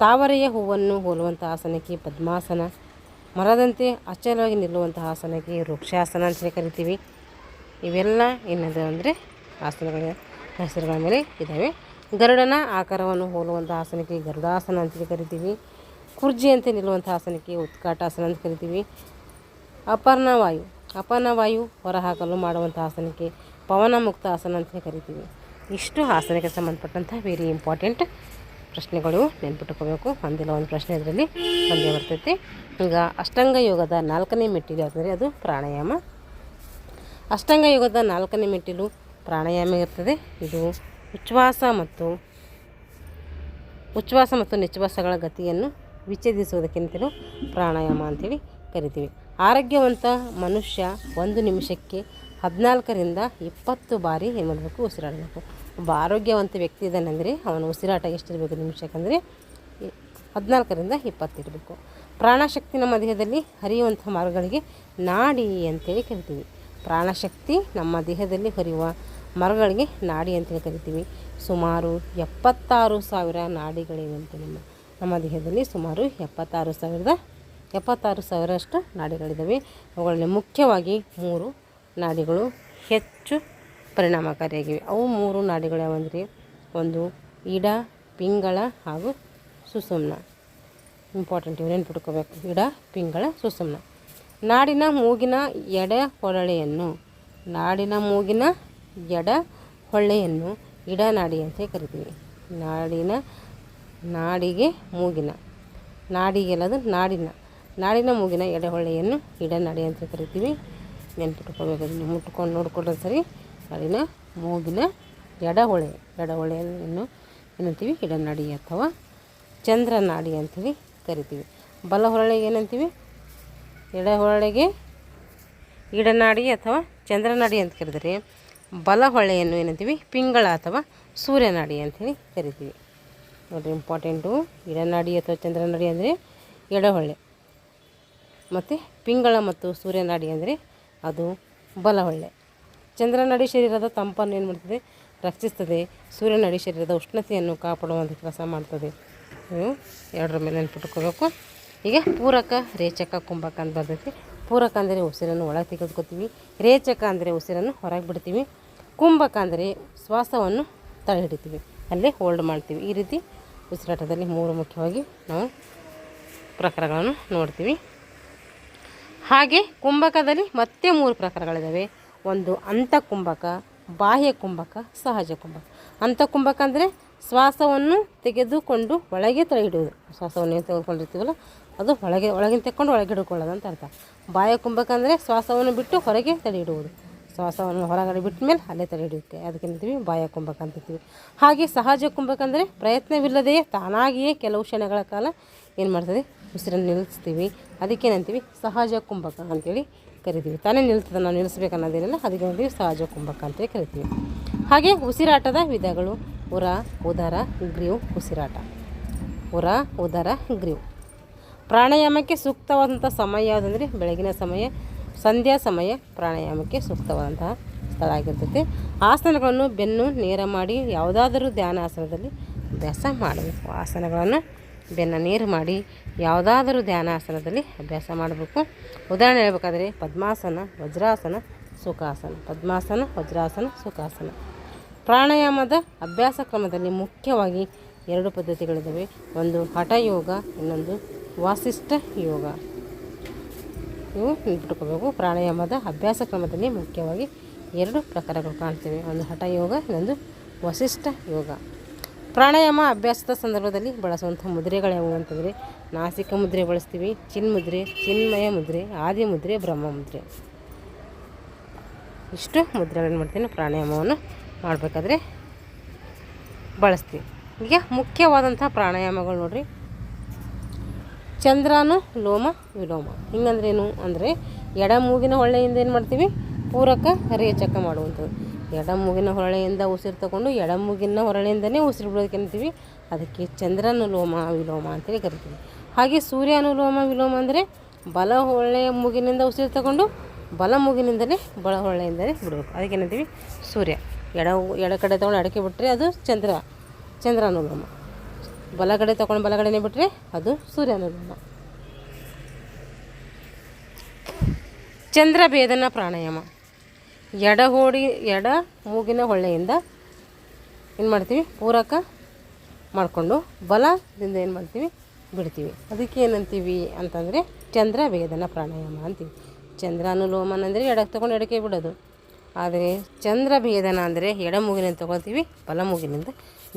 ತಾವರೆಯ ಹೂವನ್ನು ಹೋಲುವಂಥ ಆಸನಕ್ಕೆ ಪದ್ಮಾಸನ. ಮರದಂತೆ ಅಚಲವಾಗಿ ನಿಲ್ಲುವಂತಹ ಆಸನಕ್ಕೆ ವೃಕ್ಷಾಸನ ಅಂತಲೇ ಕರಿತೀವಿ. ಇವೆಲ್ಲ ಏನದು ಅಂದರೆ ಆಸನಗಳ ಹೆಸರುಗಳ ಮೇಲೆ ಇದ್ದಾವೆ. ಗರುಡನ ಆಕಾರವನ್ನು ಹೋಲುವಂಥ ಆಸನಕ್ಕೆ ಗರುಡಾಸನ ಅಂತೇಳಿ ಕರಿತೀವಿ. ಕುರ್ಜಿಯಂತೆ ನಿಲ್ಲುವಂಥ ಆಸನಕ್ಕೆ ಉತ್ಕಾಟಾಸನ ಅಂತ ಕರಿತೀವಿ. ಅಪರ್ಣವಾಯು ಹೊರಹಾಕಲು ಮಾಡುವಂಥ ಆಸನಕ್ಕೆ ಪವನ ಮುಕ್ತ ಆಸನ ಅಂತಲೇ ಕರಿತೀವಿ. ಇಷ್ಟು ಆಸನಕ್ಕೆ ಸಂಬಂಧಪಟ್ಟಂಥ ವೆರಿ ಇಂಪಾರ್ಟೆಂಟ್ ಪ್ರಶ್ನೆಗಳು, ನೆನ್ಪಿಟ್ಕೋಬೇಕು. ಒಂದಿಲ್ಲ ಒಂದು ಪ್ರಶ್ನೆ ಇದರಲ್ಲಿ ಬಂದೇ ಬರ್ತೈತೆ. ಈಗ ಅಷ್ಟಾಂಗ ಯೋಗದ 4ನೇ ಮೆಟ್ಟಿಲು ಯಾವುದಂದರೆ ಅದು ಪ್ರಾಣಾಯಾಮ. ಅಷ್ಟಾಂಗ ಯೋಗದ 4ನೇ ಮೆಟ್ಟಿಲು ಪ್ರಾಣಾಯಾಮ ಇರ್ತದೆ. ಇದು ಉಚ್ಛ್ವಾಸ ಮತ್ತು ನಿಶ್ವಾಸಗಳ ಗತಿಯನ್ನು ವಿಚ್ಛೇದಿಸುವುದಕ್ಕಿಂತಲೂ ಪ್ರಾಣಾಯಾಮ ಅಂಥೇಳಿ ಕರಿತೀವಿ. ಆರೋಗ್ಯವಂತ ಮನುಷ್ಯ 1 ನಿಮಿಷಕ್ಕೆ 14ರಿಂದ 20 ಬಾರಿ ಏನು ಮಾಡಬೇಕು, ಉಸಿರಾಡಬೇಕು. ಒಬ್ಬ ಆರೋಗ್ಯವಂತ ವ್ಯಕ್ತಿ ಇದ್ದಾನೆಂದರೆ ಅವನ ಉಸಿರಾಟ ಎಷ್ಟಿರಬೇಕು ನಿಮಿಷಕ್ಕಂದರೆ 14ರಿಂದ 20 ಇರಬೇಕು. ಪ್ರಾಣಶಕ್ತಿ ನಮ್ಮ ದೇಹದಲ್ಲಿ ಹರಿಯುವಂಥ ಮಾರ್ಗಗಳಿಗೆ ನಾಡಿ ಅಂತೇಳಿ ಕರಿತೀವಿ. ಪ್ರಾಣಶಕ್ತಿ ನಮ್ಮ ದೇಹದಲ್ಲಿ ಹರಿಯುವ ಮಾರ್ಗಗಳಿಗೆ ನಾಡಿ ಅಂತೇಳಿ ಕರಿತೀವಿ. ಸುಮಾರು 76,000 ನಾಡಿಗಳಿವೆ ನಮ್ಮ ದೇಹದಲ್ಲಿ. ಸುಮಾರು 76,000 ನಾಡಿಗಳಿದ್ದಾವೆ. ಅವುಗಳಲ್ಲಿ ಮುಖ್ಯವಾಗಿ 3 ನಾಡಿಗಳು ಹೆಚ್ಚು ಪರಿಣಾಮಕಾರಿಯಾಗಿವೆ. ಅವು 3 ನಾಡಿಗಳು ಯಾವಂದರೆ, ಒಂದು ಇಡ, ಪಿಂಗಳ ಹಾಗೂ ಸುಷುಮ್ನ. ಇಂಪಾರ್ಟೆಂಟ್, ಇವು ನೆನ್ಪಿಟ್ಕೋಬೇಕು. ಇಡ, ಪಿಂಗಳ, ಸುಷುಮ್ನ. ನಾಡಿನ ಮೂಗಿನ ಎಡ ಹೊಳ್ಳೆಯನ್ನು ಇಡನಾಡಿ ಅಂತ ಕರಿತೀವಿ. ನಾಡಿಗೆಲ್ಲದು ನಾಡಿನ ಮೂಗಿನ ಎಡಹೊಳ್ಳೆಯನ್ನು ಇಡನಾಡಿ ಅಂತ ಕರಿತೀವಿ. ನೆನ್ಪಿಟ್ಕೋಬೇಕು, ಅದನ್ನು ಮುಟ್ಕೊಂಡು ನೋಡ್ಕೊಂಡ್ರೆ ಸರಿ. ನಾಡಿನ ಮೂಗಿನ ಎಡಹೊಳೆಯನ್ನು ಏನಂತೀವಿ, ಇಡನಾಡಿ ಅಥವಾ ಚಂದ್ರನಾಡಿ ಅಂಥೇಳಿ ಕರಿತೀವಿ. ಬಲಹೊಳ್ಳೆಗೆ ಏನಂತೀವಿ, ಎಡಹೊಳ್ಳೆಗೆ ಇಡನಾಡಿ ಅಥವಾ ಚಂದ್ರನಾಡಿ ಅಂತ ಕರೆದರೆ, ಬಲಹೊಳ್ಳೆಯನ್ನು ಏನಂತೀವಿ, ಪಿಂಗಳ ಅಥವಾ ಸೂರ್ಯನಾಡಿ ಅಂಥೇಳಿ ಕರಿತೀವಿ. ನೋಡಿರಿ, ಇಂಪಾರ್ಟೆಂಟು. ಇಡನಾಡಿ ಅಥವಾ ಚಂದ್ರನಾಡಿ ಅಂದರೆ ಎಡಹೊಳ್ಳೆ, ಮತ್ತು ಪಿಂಗಳ ಮತ್ತು ಸೂರ್ಯನಾಡಿ ಅಂದರೆ ಅದು ಬಲಹೊಳ್ಳೆ. ಚಂದ್ರನಾಡಿ ಶರೀರದ ತಂಪನ್ನು ಏನು ಮಾಡ್ತದೆ, ರಕ್ಷಿಸ್ತದೆ. ಸೂರ್ಯನಾಡಿ ಶರೀರದ ಉಷ್ಣತೆಯನ್ನು ಕಾಪಾಡುವಂಥ ಕೆಲಸ ಮಾಡ್ತದೆ. ನೀವು ಎರಡರ ಮೇಲೆ ನೆನ್ಪಿಟ್ಕೋಬೇಕು. ಈಗ ಪೂರಕ, ರೇಚಕ, ಕುಂಭಕ ಅಂತ ಬರ್ತೈತಿ. ಪೂರಕ ಅಂದರೆ ಉಸಿರನ್ನು ಒಳಗೆ ತೆಗೆದುಕೊತೀವಿ. ರೇಚಕ ಅಂದರೆ ಉಸಿರನ್ನು ಹೊರಗೆ ಬಿಡ್ತೀವಿ. ಕುಂಭಕ ಅಂದರೆ ಶ್ವಾಸವನ್ನು ತಡೆ ಹಿಡಿತೀವಿ, ಅಲ್ಲೇ ಹೋಲ್ಡ್ ಮಾಡ್ತೀವಿ. ಈ ರೀತಿ ಉಸಿರಾಟದಲ್ಲಿ 3 ಮುಖ್ಯವಾಗಿ ನಾವು ಪ್ರಕಾರಗಳನ್ನು ನೋಡ್ತೀವಿ. ಹಾಗೆ ಕುಂಭಕದಲ್ಲಿ ಮತ್ತೆ 3 ಪ್ರಕಾರಗಳಿದ್ದಾವೆ. ಒಂದು ಅಂತಃಕುಂಭಕ, ಬಾಹ್ಯ ಕುಂಭಕ, ಸಹಜ ಕುಂಭಕ. ಅಂತಃಕುಂಭಕ ಅಂದರೆ ಶ್ವಾಸವನ್ನು ತೆಗೆದುಕೊಂಡು ಒಳಗೆ ತಡೆ ಹಿಡಿಯೋದು. ಶ್ವಾಸವನ್ನು ಏನು ತೆಗೆದುಕೊಂಡಿರ್ತೀವಲ್ಲ ಅದು ಒಳಗಿನ ತೆಕ್ಕೊಂಡು ಒಳಗೆ ಹಿಡ್ಕೊಳ್ಳೋದು ಅಂತ ಅರ್ಥ. ಬಾಹ್ಯ ಕುಂಭಕ ಅಂದರೆ ಶ್ವಾಸವನ್ನು ಬಿಟ್ಟು ಹೊರಗೆ ತಡೆ ಹಿಡುವುದು. ಶ್ವಾಸವನ್ನು ಹೊರಗಡೆ ಬಿಟ್ಟ ಮೇಲೆ ಅಲ್ಲೇ ತಡೆ ಹಿಡಿಯುತ್ತೆ, ಅದಕ್ಕೆ ಅಂತೀವಿ ಬಾಹ್ಯ ಕುಂಭಕ ಅಂತೀವಿ. ಹಾಗೆ ಸಹಜ ಕುಂಭಕ ಅಂದರೆ ಪ್ರಯತ್ನವಿಲ್ಲದೆಯೇ ತಾನಾಗಿಯೇ ಕೆಲವು ಕ್ಷಣಗಳ ಕಾಲ ಏನು ಮಾಡ್ತದೆ, ಉಸಿರನ್ನು ನಿಲ್ಲಿಸ್ತೀವಿ. ಅದಕ್ಕೇನಂತೀವಿ ಸಹಜ ಕುಂಭಕ ಅಂತೇಳಿ ಕರಿತೀವಿ. ತಾನೇ ನಿಲ್ತದೆ, ನಾವು ನಿಲ್ಲಿಸ್ಬೇಕು ಅನ್ನೋದೇನಿಲ್ಲ, ಅದಕ್ಕೆ ಅಂತೀವಿ ಸಹಜ ಕುಂಭಕ ಅಂತೇಳಿ ಕರಿತೀವಿ. ಹಾಗೆ ಉಸಿರಾಟದ ವಿಧಗಳು ಉರ, ಉದರ, ಗ್ರೀವ್ ಉಸಿರಾಟ. ಉರ, ಉದರ, ಗ್ರೀವ್. ಪ್ರಾಣಾಯಾಮಕ್ಕೆ ಸೂಕ್ತವಾದಂಥ ಸಮಯ ಯಾವುದಂದರೆ ಬೆಳಗಿನ ಸಮಯ, ಸಂಧ್ಯಾ ಸಮಯ ಪ್ರಾಣಾಯಾಮಕ್ಕೆ ಸೂಕ್ತವಾದಂತಹ ಸ್ಥಳ ಆಗಿರ್ತೈತೆ. ಆಸನಗಳನ್ನು ಬೆನ್ನು ನೇರ ಮಾಡಿ ಯಾವುದಾದರೂ ಧ್ಯಾನ ಆಸನದಲ್ಲಿ ಅಭ್ಯಾಸ ಮಾಡಬೇಕು. ಆಸನಗಳನ್ನು ಬೆನ್ನು ನೇರು ಮಾಡಿ ಯಾವುದಾದರೂ ಧ್ಯಾನಾಸನದಲ್ಲಿ ಅಭ್ಯಾಸ ಮಾಡಬೇಕು. ಉದಾಹರಣೆ ಹೇಳಬೇಕಾದ್ರೆ ಪದ್ಮಾಸನ, ವಜ್ರಾಸನ, ಸುಖಾಸನ. ಪದ್ಮಾಸನ, ವಜ್ರಾಸನ, ಸುಖಾಸನ. ಪ್ರಾಣಾಯಾಮದ ಅಭ್ಯಾಸ ಕ್ರಮದಲ್ಲಿ ಮುಖ್ಯವಾಗಿ 2 ಪದ್ಧತಿಗಳಿದ್ದಾವೆ. ಒಂದು ಹಠಯೋಗ, ಇನ್ನೊಂದು ವಾಸಿಷ್ಠ ಯೋಗ. ಇವು ನೆನ್ಪಿಟ್ಕೋಬೇಕು. ಪ್ರಾಣಾಯಾಮದ ಅಭ್ಯಾಸ ಕ್ರಮದಲ್ಲಿ ಮುಖ್ಯವಾಗಿ 2 ಪ್ರಕಾರಗಳು ಕಾಣ್ತೇವೆ. ಒಂದು ಹಠಯೋಗ, ಇನ್ನೊಂದು ವಸಿಷ್ಠ ಯೋಗ. ಪ್ರಾಣಾಯಾಮ ಅಭ್ಯಾಸದ ಸಂದರ್ಭದಲ್ಲಿ ಬಳಸುವಂಥ ಮುದ್ರೆಗಳು ಯಾವುವು ಅಂತಂದರೆ ನಾಸಿಕ ಮುದ್ರೆ ಬಳಸ್ತೀವಿ, ಚಿನ್ಮುದ್ರೆ, ಚಿನ್ಮಯ ಮುದ್ರೆ, ಆದಿ ಮುದ್ರೆ, ಬ್ರಹ್ಮ ಮುದ್ರೆ. ಇಷ್ಟು ಮುದ್ರೆಗಳನ್ನು ಮಾಡ್ತೀನಿ ಪ್ರಾಣಾಯಾಮವನ್ನು ಮಾಡಬೇಕಾದ್ರೆ ಬಳಸ್ತೀವಿ. ಈಗ ಮುಖ್ಯವಾದಂಥ ಪ್ರಾಣಾಯಾಮಗಳು ನೋಡಿರಿ. ಚಂದ್ರಾನುಲೋಮ ವಿಲೋಮ. ಹಿಂಗಂದ್ರೇನು ಅಂದರೆ ಎಡ ಮೂಗಿನ ಹೊಳ್ಳೆಯಿಂದ ಏನು ಮಾಡ್ತೀವಿ, ಪೂರಕ ರೇಚಕ ಮಾಡುವಂಥದ್ದು. ಎಡ ಮೂಗಿನ ಹೊರಳೆಯಿಂದ ಉಸಿರು ತಗೊಂಡು ಎಡ ಮೂಗಿನ ಹೊರಳೆಯಿಂದನೇ ಉಸಿರು ಬಿಡೋದಕ್ಕೆ ಅಂತೀವಿ. ಅದಕ್ಕೆ ಚಂದ್ರಾನುಲೋಮ ವಿಲೋಮ ಅಂತೇಳಿ ಕರಿತೀವಿ. ಹಾಗೆ ಸೂರ್ಯಾನುಲೋಮ ವಿಲೋಮ ಅಂದರೆ ಬಲ ಹೊಳ್ಳೆಯ ಮೂಗಿನಿಂದ ಉಸಿರು ತಗೊಂಡು ಬಲ ಮೂಗಿನಿಂದಲೇ ಬಲ ಹೊಳ್ಳೆಯಿಂದಲೇ ಬಿಡಬೇಕು. ಅದಕ್ಕೇನಂತೀವಿ ಸೂರ್ಯ. ಎಡ ಕಡೆ ತೊಗೊಂಡು ಎಡಕ್ಕೆ ಬಿಟ್ಟರೆ ಅದು ಚಂದ್ರಾನುಲೋಮ. ಬಲಗಡೆ ತೊಗೊಂಡು ಬಲಗಡೆನೇ ಬಿಟ್ಟರೆ ಅದು ಸೂರ್ಯಾನುಲೋಮ. ಚಂದ್ರಭೇದನ ಪ್ರಾಣಾಯಾಮ. ಎಡ ಮೂಗಿನ ಹೊಳ್ಳೆಯಿಂದ ಏನು ಮಾಡ್ತೀವಿ, ಪೂರಕ ಮಾಡಿಕೊಂಡು ಬಲದಿಂದ ಏನು ಮಾಡ್ತೀವಿ, ಬಿಡ್ತೀವಿ. ಅದಕ್ಕೆ ಏನಂತೀವಿ ಅಂತಂದರೆ ಚಂದ್ರಭೇದನ ಪ್ರಾಣಾಯಾಮ ಅಂತೀವಿ. ಚಂದ್ರಾನುಲೋಮನ ಅಂದರೆ ಎಡಕ್ಕೆ ತೊಗೊಂಡು ಎಡಕ್ಕೆ ಬಿಡೋದು. ಆದರೆ ಚಂದ್ರಭೇದನ ಅಂದರೆ ಎಡ ಮೂಗಿನಿಂದ ತೊಗೊಳ್ತೀವಿ, ಬಲ ಮೂಗಿನಿಂದ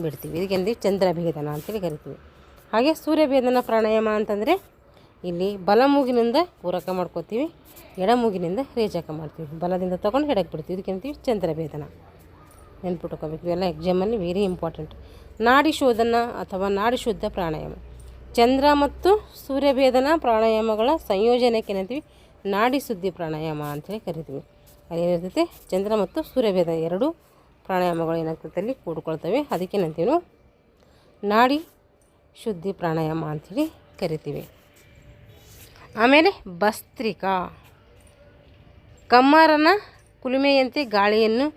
ಬಿಡ್ತೀವಿ. ಇದಕ್ಕೇಂತೀವಿ ಚಂದ್ರಭೇದನ ಅಂತೇಳಿ ಕರಿತೀವಿ. ಹಾಗೆ ಸೂರ್ಯಭೇದನ ಪ್ರಾಣಾಯಾಮ ಅಂತಂದರೆ ಇಲ್ಲಿ ಬಲ ಮೂಗಿನಿಂದ ಪೂರಕ ಮಾಡ್ಕೋತೀವಿ, ಎಡ ಮೂಗಿನಿಂದ ರೇಚಕ ಮಾಡ್ತೀವಿ. ಬಲದಿಂದ ತೊಗೊಂಡು ಎಡಕ್ಕೆ ಬಿಡ್ತೀವಿ. ಇದಕ್ಕೇಂತೀವಿ ಚಂದ್ರಭೇದನ. ನೆನ್ಪಿಟ್ಕೋಬೇಕು. ಇವೆಲ್ಲ ಎಕ್ಸಾಮಲ್ಲಿ ವೆರಿ ಇಂಪಾರ್ಟೆಂಟ್. ನಾಡಿ ಶೋಧನ ಅಥವಾ ನಾಡಿ ಶುದ್ಧ ಪ್ರಾಣಾಯಾಮ. ಚಂದ್ರ ಮತ್ತು ಸೂರ್ಯಭೇದನ ಪ್ರಾಣಾಯಾಮಗಳ ಸಂಯೋಜನೆಗೆ ಏನಂತೀವಿ ನಾಡಿ ಶುದ್ಧಿ ಪ್ರಾಣಾಯಾಮ ಅಂತೇಳಿ ಕರಿತೀವಿ. ಅದೇನಿರ್ತೈತೆ ಚಂದ್ರ ಮತ್ತು ಸೂರ್ಯಭೇದ 2 ಪ್ರಾಣಾಯಾಮಗಳು ಏನಾಗ್ತೈತೆ ಅಲ್ಲಿ ಕೂಡ್ಕೊಳ್ತವೆ. ಅದಕ್ಕೇನಂತೀವಿ ನಾವು ನಾಡಿ ಶುದ್ಧಿ ಪ್ರಾಣಾಯಾಮ ಅಂಥೇಳಿ ಕರಿತೀವಿ. ಆಮೇಲೆ ಭಸ್ತ್ರಿಕಾ. ಕಮ್ಮಾರನ ಕುಲುಮೆಯಂತೆ ಗಾಳಿಯನ್ನು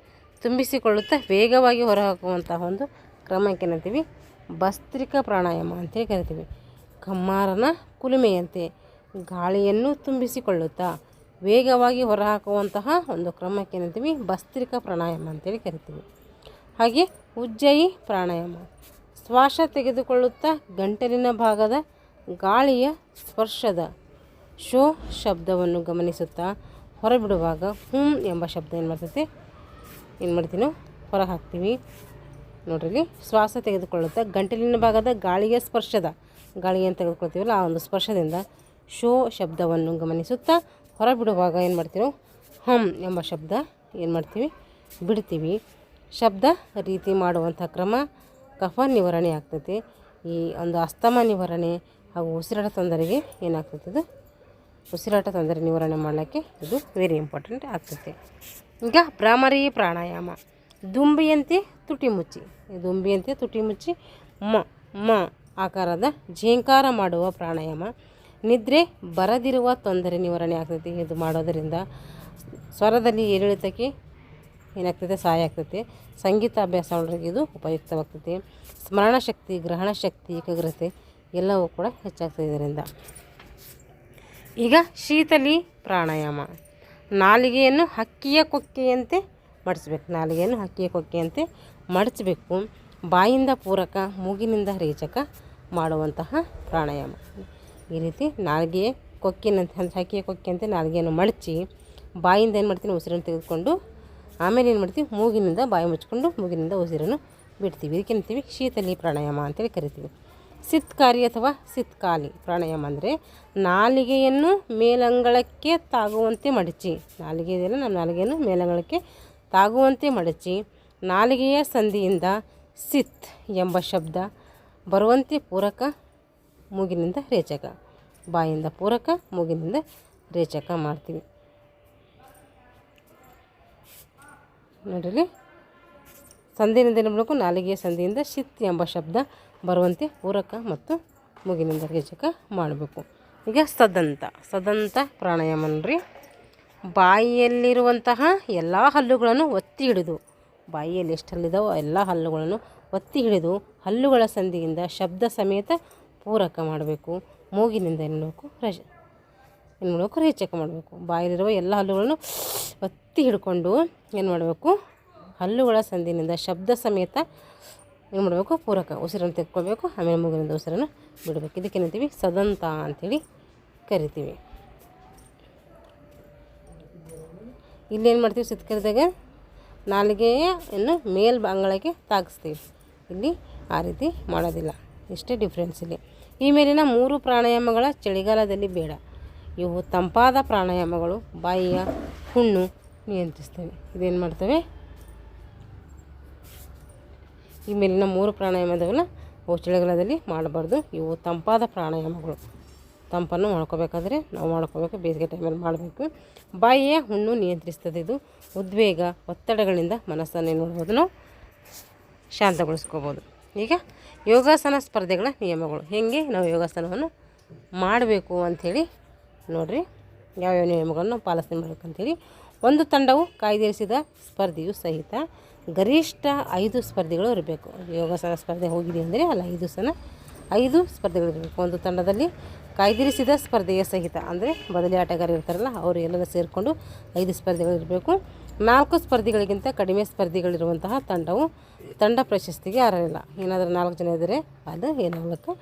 ತುಂಬಿಸಿಕೊಳ್ಳುತ್ತಾ ವೇಗವಾಗಿ ಹೊರಹಾಕುವಂತಹ ಒಂದು ಕ್ರಮಕ್ಕೆ ಏನಂತೀವಿ ಭಸ್ತ್ರಿಕಾ ಪ್ರಾಣಾಯಾಮ ಅಂತೇಳಿ ಕರಿತೀವಿ. ಕಮ್ಮಾರನ ಕುಲುಮೆಯಂತೆ ಗಾಳಿಯನ್ನು ತುಂಬಿಸಿಕೊಳ್ಳುತ್ತಾ ವೇಗವಾಗಿ ಹೊರಹಾಕುವಂತಹ ಒಂದು ಕ್ರಮಕ್ಕೆ ಏನಂತೀವಿ ಭಸ್ತ್ರಿಕಾ ಪ್ರಾಣಾಯಾಮ ಅಂತೇಳಿ ಕರಿತೀವಿ. ಹಾಗೆ ಉಜ್ಜಯಿ ಪ್ರಾಣಾಯಾಮ. ಶ್ವಾಸ ತೆಗೆದುಕೊಳ್ಳುತ್ತಾ ಗಂಟಲಿನ ಭಾಗದ ಗಾಳಿಯ ಸ್ಪರ್ಶದ ಶೋ ಶಬ್ದವನ್ನು ಗಮನಿಸುತ್ತಾ ಹೊರಬಿಡುವಾಗ ಹುಂ ಎಂಬ ಶಬ್ದ ಏನು ಮಾಡ್ತೀವಿ ನಾವು ಹೊರಗೆ ಹಾಕ್ತೀವಿ. ನೋಡ್ರಿ, ಶ್ವಾಸ ತೆಗೆದುಕೊಳ್ಳುತ್ತಾ ಗಂಟಲಿನ ಭಾಗದ ಗಾಳಿಯ ಸ್ಪರ್ಶದ ಗಾಳಿಯನ್ನು ತೆಗೆದುಕೊಳ್ತೀವಲ್ಲ ಆ ಒಂದು ಸ್ಪರ್ಶದಿಂದ ಶೋ ಶಬ್ದವನ್ನು ಗಮನಿಸುತ್ತಾ ಹೊರಬಿಡುವಾಗ ಏನು ಮಾಡ್ತೀವಿ ನಾವು ಹಂ ಎಂಬ ಶಬ್ದ ಏನು ಮಾಡ್ತೀವಿ ಬಿಡ್ತೀವಿ. ಶಬ್ದ ರೀತಿ ಮಾಡುವಂಥ ಕ್ರಮ ಕಫ ನಿವಾರಣೆ ಆಗ್ತೈತಿ. ಈ ಒಂದು ಅಸ್ತಮ ನಿವಾರಣೆ ಹಾಗೂ ಉಸಿರಾಟ ತೊಂದರೆಗೆ ಏನಾಗ್ತೈತೆ, ಉಸಿರಾಟ ತೊಂದರೆ ನಿವಾರಣೆ ಮಾಡಲಿಕ್ಕೆ ಇದು ವೆರಿ ಇಂಪಾರ್ಟೆಂಟ್ ಆಗ್ತೈತೆ. ಈಗ ಭ್ರಾಮರಿ ಪ್ರಾಣಾಯಾಮ. ದುಂಬಿಯಂತೆ ತುಟಿ ಮುಚ್ಚಿ ಮ ಆಕಾರದ ಝೇಂಕಾರ ಮಾಡುವ ಪ್ರಾಣಾಯಾಮ. ನಿದ್ರೆ ಬರದಿರುವ ತೊಂದರೆ ನಿವಾರಣೆ ಆಗ್ತೈತಿ. ಇದು ಮಾಡೋದರಿಂದ ಸ್ವರದಲ್ಲಿ ಏರಿಳಿತಕ್ಕೆ ಏನಾಗ್ತೈತೆ ಸಹಾಯ ಆಗ್ತೈತೆ. ಸಂಗೀತ ಅಭ್ಯಾಸ ಮಾಡೋರಿಗೆ ಇದು ಉಪಯುಕ್ತವಾಗ್ತೈತಿ. ಸ್ಮರಣ ಶಕ್ತಿ, ಗ್ರಹಣ ಶಕ್ತಿ, ಏಕಾಗ್ರತೆ ಎಲ್ಲವೂ ಕೂಡ ಹೆಚ್ಚಾಗ್ತದೆ ಇದರಿಂದ. ಈಗ ಶೀತಲಿ ಪ್ರಾಣಾಯಾಮ. ನಾಲಿಗೆಯನ್ನು ಹಕ್ಕಿಯ ಕೊಕ್ಕೆಯಂತೆ ಮಡಚಬೇಕು. ಬಾಯಿಂದ ಪೂರಕ, ಮೂಗಿನಿಂದ ರೇಚಕ ಮಾಡುವಂತಹ ಪ್ರಾಣಾಯಾಮ. ಈ ರೀತಿ ನಾಲಿಗೆಯ ಕೊಕ್ಕಿನಂತೆ ಹಕ್ಕಿಯ ಕೊಕ್ಕೆಯಂತೆ ನಾಲಿಗೆಯನ್ನು ಮಡಚಿ ಬಾಯಿಂದ ಏನು ಮಾಡ್ತೀನಿ ಉಸಿರನ್ನು ತೆಗೆದುಕೊಂಡು ಆಮೇಲೆ ಏನು ಮಾಡ್ತೀವಿ ಮೂಗಿನಿಂದ ಬಾಯಿ ಮುಚ್ಕೊಂಡು ಮೂಗಿನಿಂದ ಉಸಿರನ್ನು ಬಿಡ್ತೀವಿ. ಇದಕ್ಕೇಂತೀವಿ ಶೀತಲಿ ಪ್ರಾಣಾಯಾಮ ಅಂತೇಳಿ ಕರಿತೀವಿ. ಸಿತ್ಕಾರಿ ಅಥವಾ ಸಿತ್ಕಾಲಿ ಪ್ರಾಣಾಯಾಮ ಅಂದರೆ ನಾಲಿಗೆಯನ್ನು ಮೇಲಂಗಳಕ್ಕೆ ತಾಗುವಂತೆ ಮಡಚಿ, ನಾಲಿಗೆ ಇದೆಯಲ್ಲ ನಮ್ಮ ನಾಲಿಗೆಯನ್ನು ಮೇಲಂಗಳಕ್ಕೆ ತಾಗುವಂತೆ ಮಡಚಿ ನಾಲಿಗೆಯ ಸಂಧಿಯಿಂದ ಸಿತ್ ಎಂಬ ಶಬ್ದ ಬರುವಂತೆ ಪೂರಕ, ಮೂಗಿನಿಂದ ರೇಚಕ ಬಾಯಿಂದ ಪೂರಕ, ಮೂಗಿನಿಂದ ರೇಚಕ ಮಾಡ್ತೀವಿ. ನೋಡಿರಿ, ಸಂಧಿಯಿಂದ ಏನು ಮಾಡಬೇಕು, ನಾಲಿಗೆಯ ಸಂಧಿಯಿಂದ ಶಿತ್ ಎಂಬ ಶಬ್ದ ಬರುವಂತೆ ಪೂರಕ ಮತ್ತು ಮೂಗಿನಿಂದ ರೇಚಕ ಮಾಡಬೇಕು. ಈಗ ಸದಂತ ಪ್ರಾಣಾಯಾಮ ನೋಡ್ರಿ. ಬಾಯಿಯಲ್ಲಿರುವಂತಹ ಎಲ್ಲ ಹಲ್ಲುಗಳನ್ನು ಒತ್ತಿ ಹಿಡಿದು, ಬಾಯಿಯಲ್ಲಿ ಎಷ್ಟು ಹಲ್ಲಿದಾವೋ ಎಲ್ಲ ಹಲ್ಲುಗಳನ್ನು ಒತ್ತಿ ಹಿಡಿದು ಹಲ್ಲುಗಳ ಸಂಧಿಯಿಂದ ಶಬ್ದ ಸಮೇತ ಪೂರಕ ಮಾಡಬೇಕು. ಮೂಗಿನಿಂದ ಏನು ಮಾಡಬೇಕು, ರೇಚಕ ಮಾಡಬೇಕು. ಬಾಯಲ್ಲಿರುವ ಎಲ್ಲ ಹಲ್ಲುಗಳನ್ನು ಒತ್ತಿ ಹಿಡ್ಕೊಂಡು ಏನು ಮಾಡಬೇಕು, ಹಲ್ಲುಗಳ ಸಂಧಿನಿಂದ ಶಬ್ದ ಸಮೇತ ಏನು ಮಾಡಬೇಕು, ಪೂರಕ ಉಸಿರನ್ನು ತೆಗೆದುಕೊಳ್ಬೇಕು. ಆಮೇಲೆ ಮೂಗಿನಿಂದ ಉಸಿರನ್ನು ಬಿಡಬೇಕು. ಇದಕ್ಕೇನಂತೀವಿ, ಸದಂತ ಅಂಥೇಳಿ ಕರಿತೀವಿ. ಇಲ್ಲೇನು ಮಾಡ್ತೀವಿ, ಸಿದ್ಕರಿದಾಗ ನಾಲಿಗೆಯನ್ನು ಮೇಲ್ಭಾಗಕ್ಕೆ ತಾಗಿಸ್ತೀವಿ. ಇಲ್ಲಿ ಆ ರೀತಿ ಮಾಡೋದಿಲ್ಲ. ಇಷ್ಟೇ ಡಿಫ್ರೆನ್ಸ್ ಇಲ್ಲಿ. ಈ ಮೇಲಿನ 3 ಪ್ರಾಣಾಯಾಮಗಳ ಚಳಿಗಾಲದಲ್ಲಿ ಬೇಡ. ಇವು ತಂಪಾದ ಪ್ರಾಣಾಯಾಮಗಳು. ಬಾಯಿಯ ಹುಣ್ಣು ನಿಯಂತ್ರಿಸ್ತವೆ. ಇದೇನು ಮಾಡ್ತವೆ, ಈ ಮೇಲಿನ 3 ಪ್ರಾಣಾಯಾಮದವಲ್ಲ ಅವು ಚಳಿಗಾಲದಲ್ಲಿ ಮಾಡಬಾರ್ದು. ಇವು ತಂಪಾದ ಪ್ರಾಣಾಯಾಮಗಳು. ತಂಪನ್ನು ಮಾಡ್ಕೋಬೇಕಾದ್ರೆ ನಾವು ಮಾಡ್ಕೋಬೇಕು, ಬೇಸಿಗೆ ಟೈಮಲ್ಲಿ ಮಾಡಬೇಕು. ಬಾಯಿಯ ಹುಣ್ಣು ನಿಯಂತ್ರಿಸ್ತದೆ. ಇದು ಉದ್ವೇಗ, ಒತ್ತಡಗಳಿಂದ ಮನಸ್ಸನ್ನು ಏನು ಮಾಡ್ಬೋದು, ನಾವು ಶಾಂತಗೊಳಿಸ್ಕೋಬೋದು. ಈಗ ಯೋಗಾಸನ ಸ್ಪರ್ಧೆಗಳ ನಿಯಮಗಳು, ಹೇಗೆ ನಾವು ಯೋಗಾಸನವನ್ನು ಮಾಡಬೇಕು ಅಂಥೇಳಿ ನೋಡಿರಿ. ಯಾವ್ಯಾವ ನಿಯಮಗಳನ್ನು ನಾವು ಪಾಲನೆ ಮಾಡಬೇಕಂತೇಳಿ. ಒಂದು ತಂಡವು ಕಾಯ್ದಿರಿಸಿದ ಸ್ಪರ್ಧೆಯು ಸಹಿತ ಗರಿಷ್ಠ 5 ಸ್ಪರ್ಧೆಗಳು ಇರಬೇಕು. ಯೋಗಾಸನ ಸ್ಪರ್ಧೆ ಹೋಗಿದೆ ಅಂದರೆ ಅಲ್ಲ, 5 ಸ್ಪರ್ಧೆಗಳಿರಬೇಕು. ಒಂದು ತಂಡದಲ್ಲಿ ಕಾಯ್ದಿರಿಸಿದ ಸ್ಪರ್ಧೆಯ ಸಹಿತ ಅಂದರೆ ಬದಲಿ ಆಟಗಾರರು ಇರ್ತಾರಲ್ಲ, ಅವರು ಎಲ್ಲರೂ ಸೇರಿಕೊಂಡು 5 ಸ್ಪರ್ಧೆಗಳಿರಬೇಕು. 4 ಸ್ಪರ್ಧಿಗಳಿಗಿಂತ ಕಡಿಮೆ ಸ್ಪರ್ಧಿಗಳಿರುವಂತಹ ತಂಡವು ತಂಡ ಪ್ರಶಸ್ತಿಗೆ ಅರ್ಹರಿಲ್ಲ. ಏನಾದರೂ 4 ಜನ ಇದ್ದರೆ ಅದು ಏನಾಗಲಿಕ್ಕೆ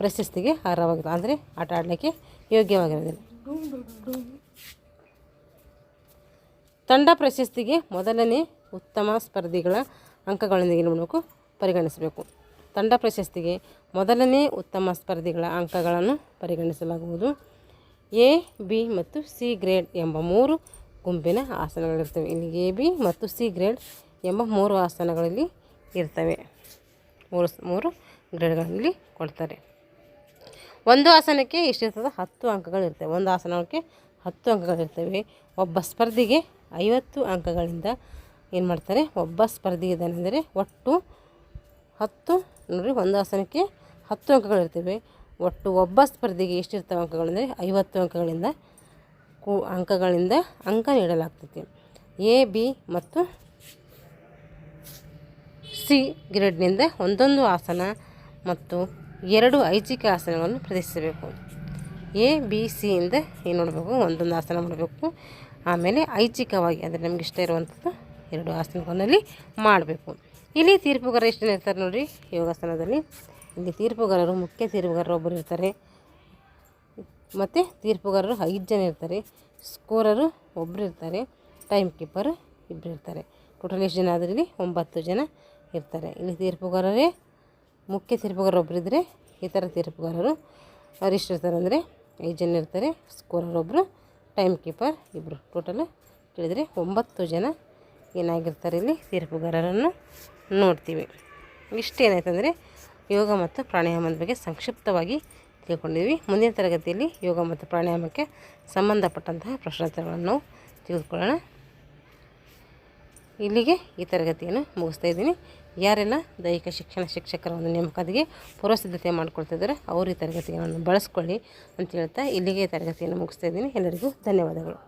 ಪ್ರಶಸ್ತಿಗೆ ಅರ್ಹವಾಗಿಲ್ಲ, ಅಂದರೆ ಆಟ ಆಡಲಿಕ್ಕೆ ಯೋಗ್ಯವಾಗಿರೋದಿಲ್ಲ. ತಂಡ ಪ್ರಶಸ್ತಿಗೆ ಮೊದಲನೇ ಉತ್ತಮ ಸ್ಪರ್ಧಿಗಳ ಅಂಕಗಳೊಂದಿಗೆ ಏನು ಮಾಡಬೇಕು, ಪರಿಗಣಿಸಬೇಕು. ತಂಡ ಪ್ರಶಸ್ತಿಗೆ ಮೊದಲನೇ ಉತ್ತಮ ಸ್ಪರ್ಧಿಗಳ ಅಂಕಗಳನ್ನು ಪರಿಗಣಿಸಲಾಗುವುದು. ಎ, ಬಿ ಮತ್ತು ಸಿ ಗ್ರೇಡ್ ಎಂಬ 3 ಗುಂಪಿನ ಆಸನಗಳಿರ್ತವೆ. ಇಲ್ಲಿ ಎ, ಬಿ ಮತ್ತು ಸಿ ಗ್ರೇಡ್ ಎಂಬ 3 ಆಸನಗಳಲ್ಲಿ ಇರ್ತವೆ. 3 ಗ್ರೇಡ್ಗಳಲ್ಲಿ ಕೊಡ್ತಾರೆ. ಒಂದು ಆಸನಕ್ಕೆ ಇಷ್ಟಿರ್ತದೆ, 10 ಅಂಕಗಳಿರ್ತವೆ. ಒಂದು ಆಸನಕ್ಕೆ 10 ಅಂಕಗಳಿರ್ತವೆ. ಒಬ್ಬ ಸ್ಪರ್ಧಿಗೆ 50 ಅಂಕಗಳಿಂದ ಏನು ಮಾಡ್ತಾರೆ, ಒಬ್ಬ ಸ್ಪರ್ಧಿ ಇದ್ದಾನೆಂದರೆ ಒಟ್ಟು 10 ನೋಡಿರಿ, ಒಂದು ಆಸನಕ್ಕೆ 10 ಅಂಕಗಳಿರ್ತವೆ. ಒಟ್ಟು ಒಬ್ಬ ಸ್ಪರ್ಧಿಗೆ ಎಷ್ಟಿರ್ತವೆ ಅಂಕಗಳಂದರೆ 50 ಅಂಕಗಳಿಂದ ಅಂಕ ನೀಡಲಾಗ್ತೈತಿ. ಎ, ಬಿ ಮತ್ತು ಸಿ ಗ್ರೇಡ್ನಿಂದ ಒಂದೊಂದು ಆಸನ ಮತ್ತು 2 ಐಚ್ಛಿಕ ಆಸನಗಳನ್ನು ಪ್ರದರ್ಶಿಸಬೇಕು. ಎ, ಬಿ, ಸಿಯಿಂದ ಏನು ಮಾಡಬೇಕು, ಒಂದೊಂದು ಆಸನ ಮಾಡಬೇಕು. ಆಮೇಲೆ ಐಚ್ಛಿಕವಾಗಿ ಅಂದರೆ ನಮ್ಗೆ ಇಷ್ಟ ಇರುವಂಥದ್ದು 2 ಆಸನಗಳಲ್ಲಿ ಮಾಡಬೇಕು. ಇಲ್ಲಿ ತೀರ್ಪುಗಾರ ಎಷ್ಟು ಜನ ಇರ್ತಾರೆ ನೋಡಿರಿ ಯೋಗಾಸನದಲ್ಲಿ. ಇಲ್ಲಿ ತೀರ್ಪುಗಾರರು, ಮುಖ್ಯ ತೀರ್ಪುಗಾರರು ಒಬ್ಬರು ಇರ್ತಾರೆ, ಮತ್ತು ತೀರ್ಪುಗಾರರು 5 ಜನ ಇರ್ತಾರೆ. ಸ್ಕೋರರು ಒಬ್ಬರು ಇರ್ತಾರೆ, ಟೈಮ್ ಕೀಪರ್ ಇಬ್ಬರು ಇರ್ತಾರೆ. ಟೋಟಲ್ ಎಷ್ಟು ಜನ ಆದರೆ ಇಲ್ಲಿ 9 ಜನ ಇರ್ತಾರೆ. ಇಲ್ಲಿ ತೀರ್ಪುಗಾರರೇ, ಮುಖ್ಯ ತೀರ್ಪುಗಾರರು ಒಬ್ಬರಿದ್ದರೆ ಇತರ ತೀರ್ಪುಗಾರರು ಅವ್ರು ಎಷ್ಟು ಇರ್ತಾರೆ ಅಂದರೆ 5 ಜನ ಇರ್ತಾರೆ. ಸ್ಕೋರರ್ ಒಬ್ಬರು, ಟೈಮ್ ಕೀಪರ್ ಇಬ್ಬರು. ಟೋಟಲ್ ತಿಳಿದರೆ 9 ಜನ ಏನಾಗಿರ್ತಾರೆ ಇಲ್ಲಿ ತೀರ್ಪುಗಾರರನ್ನು ನೋಡ್ತೀವಿ. ಇಷ್ಟೇನಾಯ್ತಂದರೆ ಯೋಗ ಮತ್ತು ಪ್ರಾಣಾಯಾಮದ ಬಗ್ಗೆ ಸಂಕ್ಷಿಪ್ತವಾಗಿ ತಿಳ್ಕೊಂಡಿದ್ವಿ. ಮುಂದಿನ ತರಗತಿಯಲ್ಲಿ ಯೋಗ ಮತ್ತು ಪ್ರಾಣಾಯಾಮಕ್ಕೆ ಸಂಬಂಧಪಟ್ಟಂತಹ ಪ್ರಶ್ನೋತ್ತರಗಳನ್ನು ನಾವು ತಿಳಿದುಕೊಳ್ಳೋಣ. ಇಲ್ಲಿಗೆ ಈ ತರಗತಿಯನ್ನು ಮುಗಿಸ್ತಾ ಇದ್ದೀನಿ. ಯಾರೆಲ್ಲ ದೈಹಿಕ ಶಿಕ್ಷಣ ಶಿಕ್ಷಕರ ಒಂದು ನೇಮಕಾತಿಗೆ ಪೂರ್ವಸಿದ್ಧತೆ ಮಾಡ್ಕೊಳ್ತಿದ್ದಾರೆ ಅವರು ಈ ತರಗತಿಯನ್ನು ಬಳಸ್ಕೊಳ್ಳಿ ಅಂತ ಹೇಳ್ತಾ ಇಲ್ಲಿಗೆ ತರಗತಿಯನ್ನು ಮುಗಿಸ್ತಾ ಇದ್ದೀನಿ. ಎಲ್ಲರಿಗೂ ಧನ್ಯವಾದಗಳು.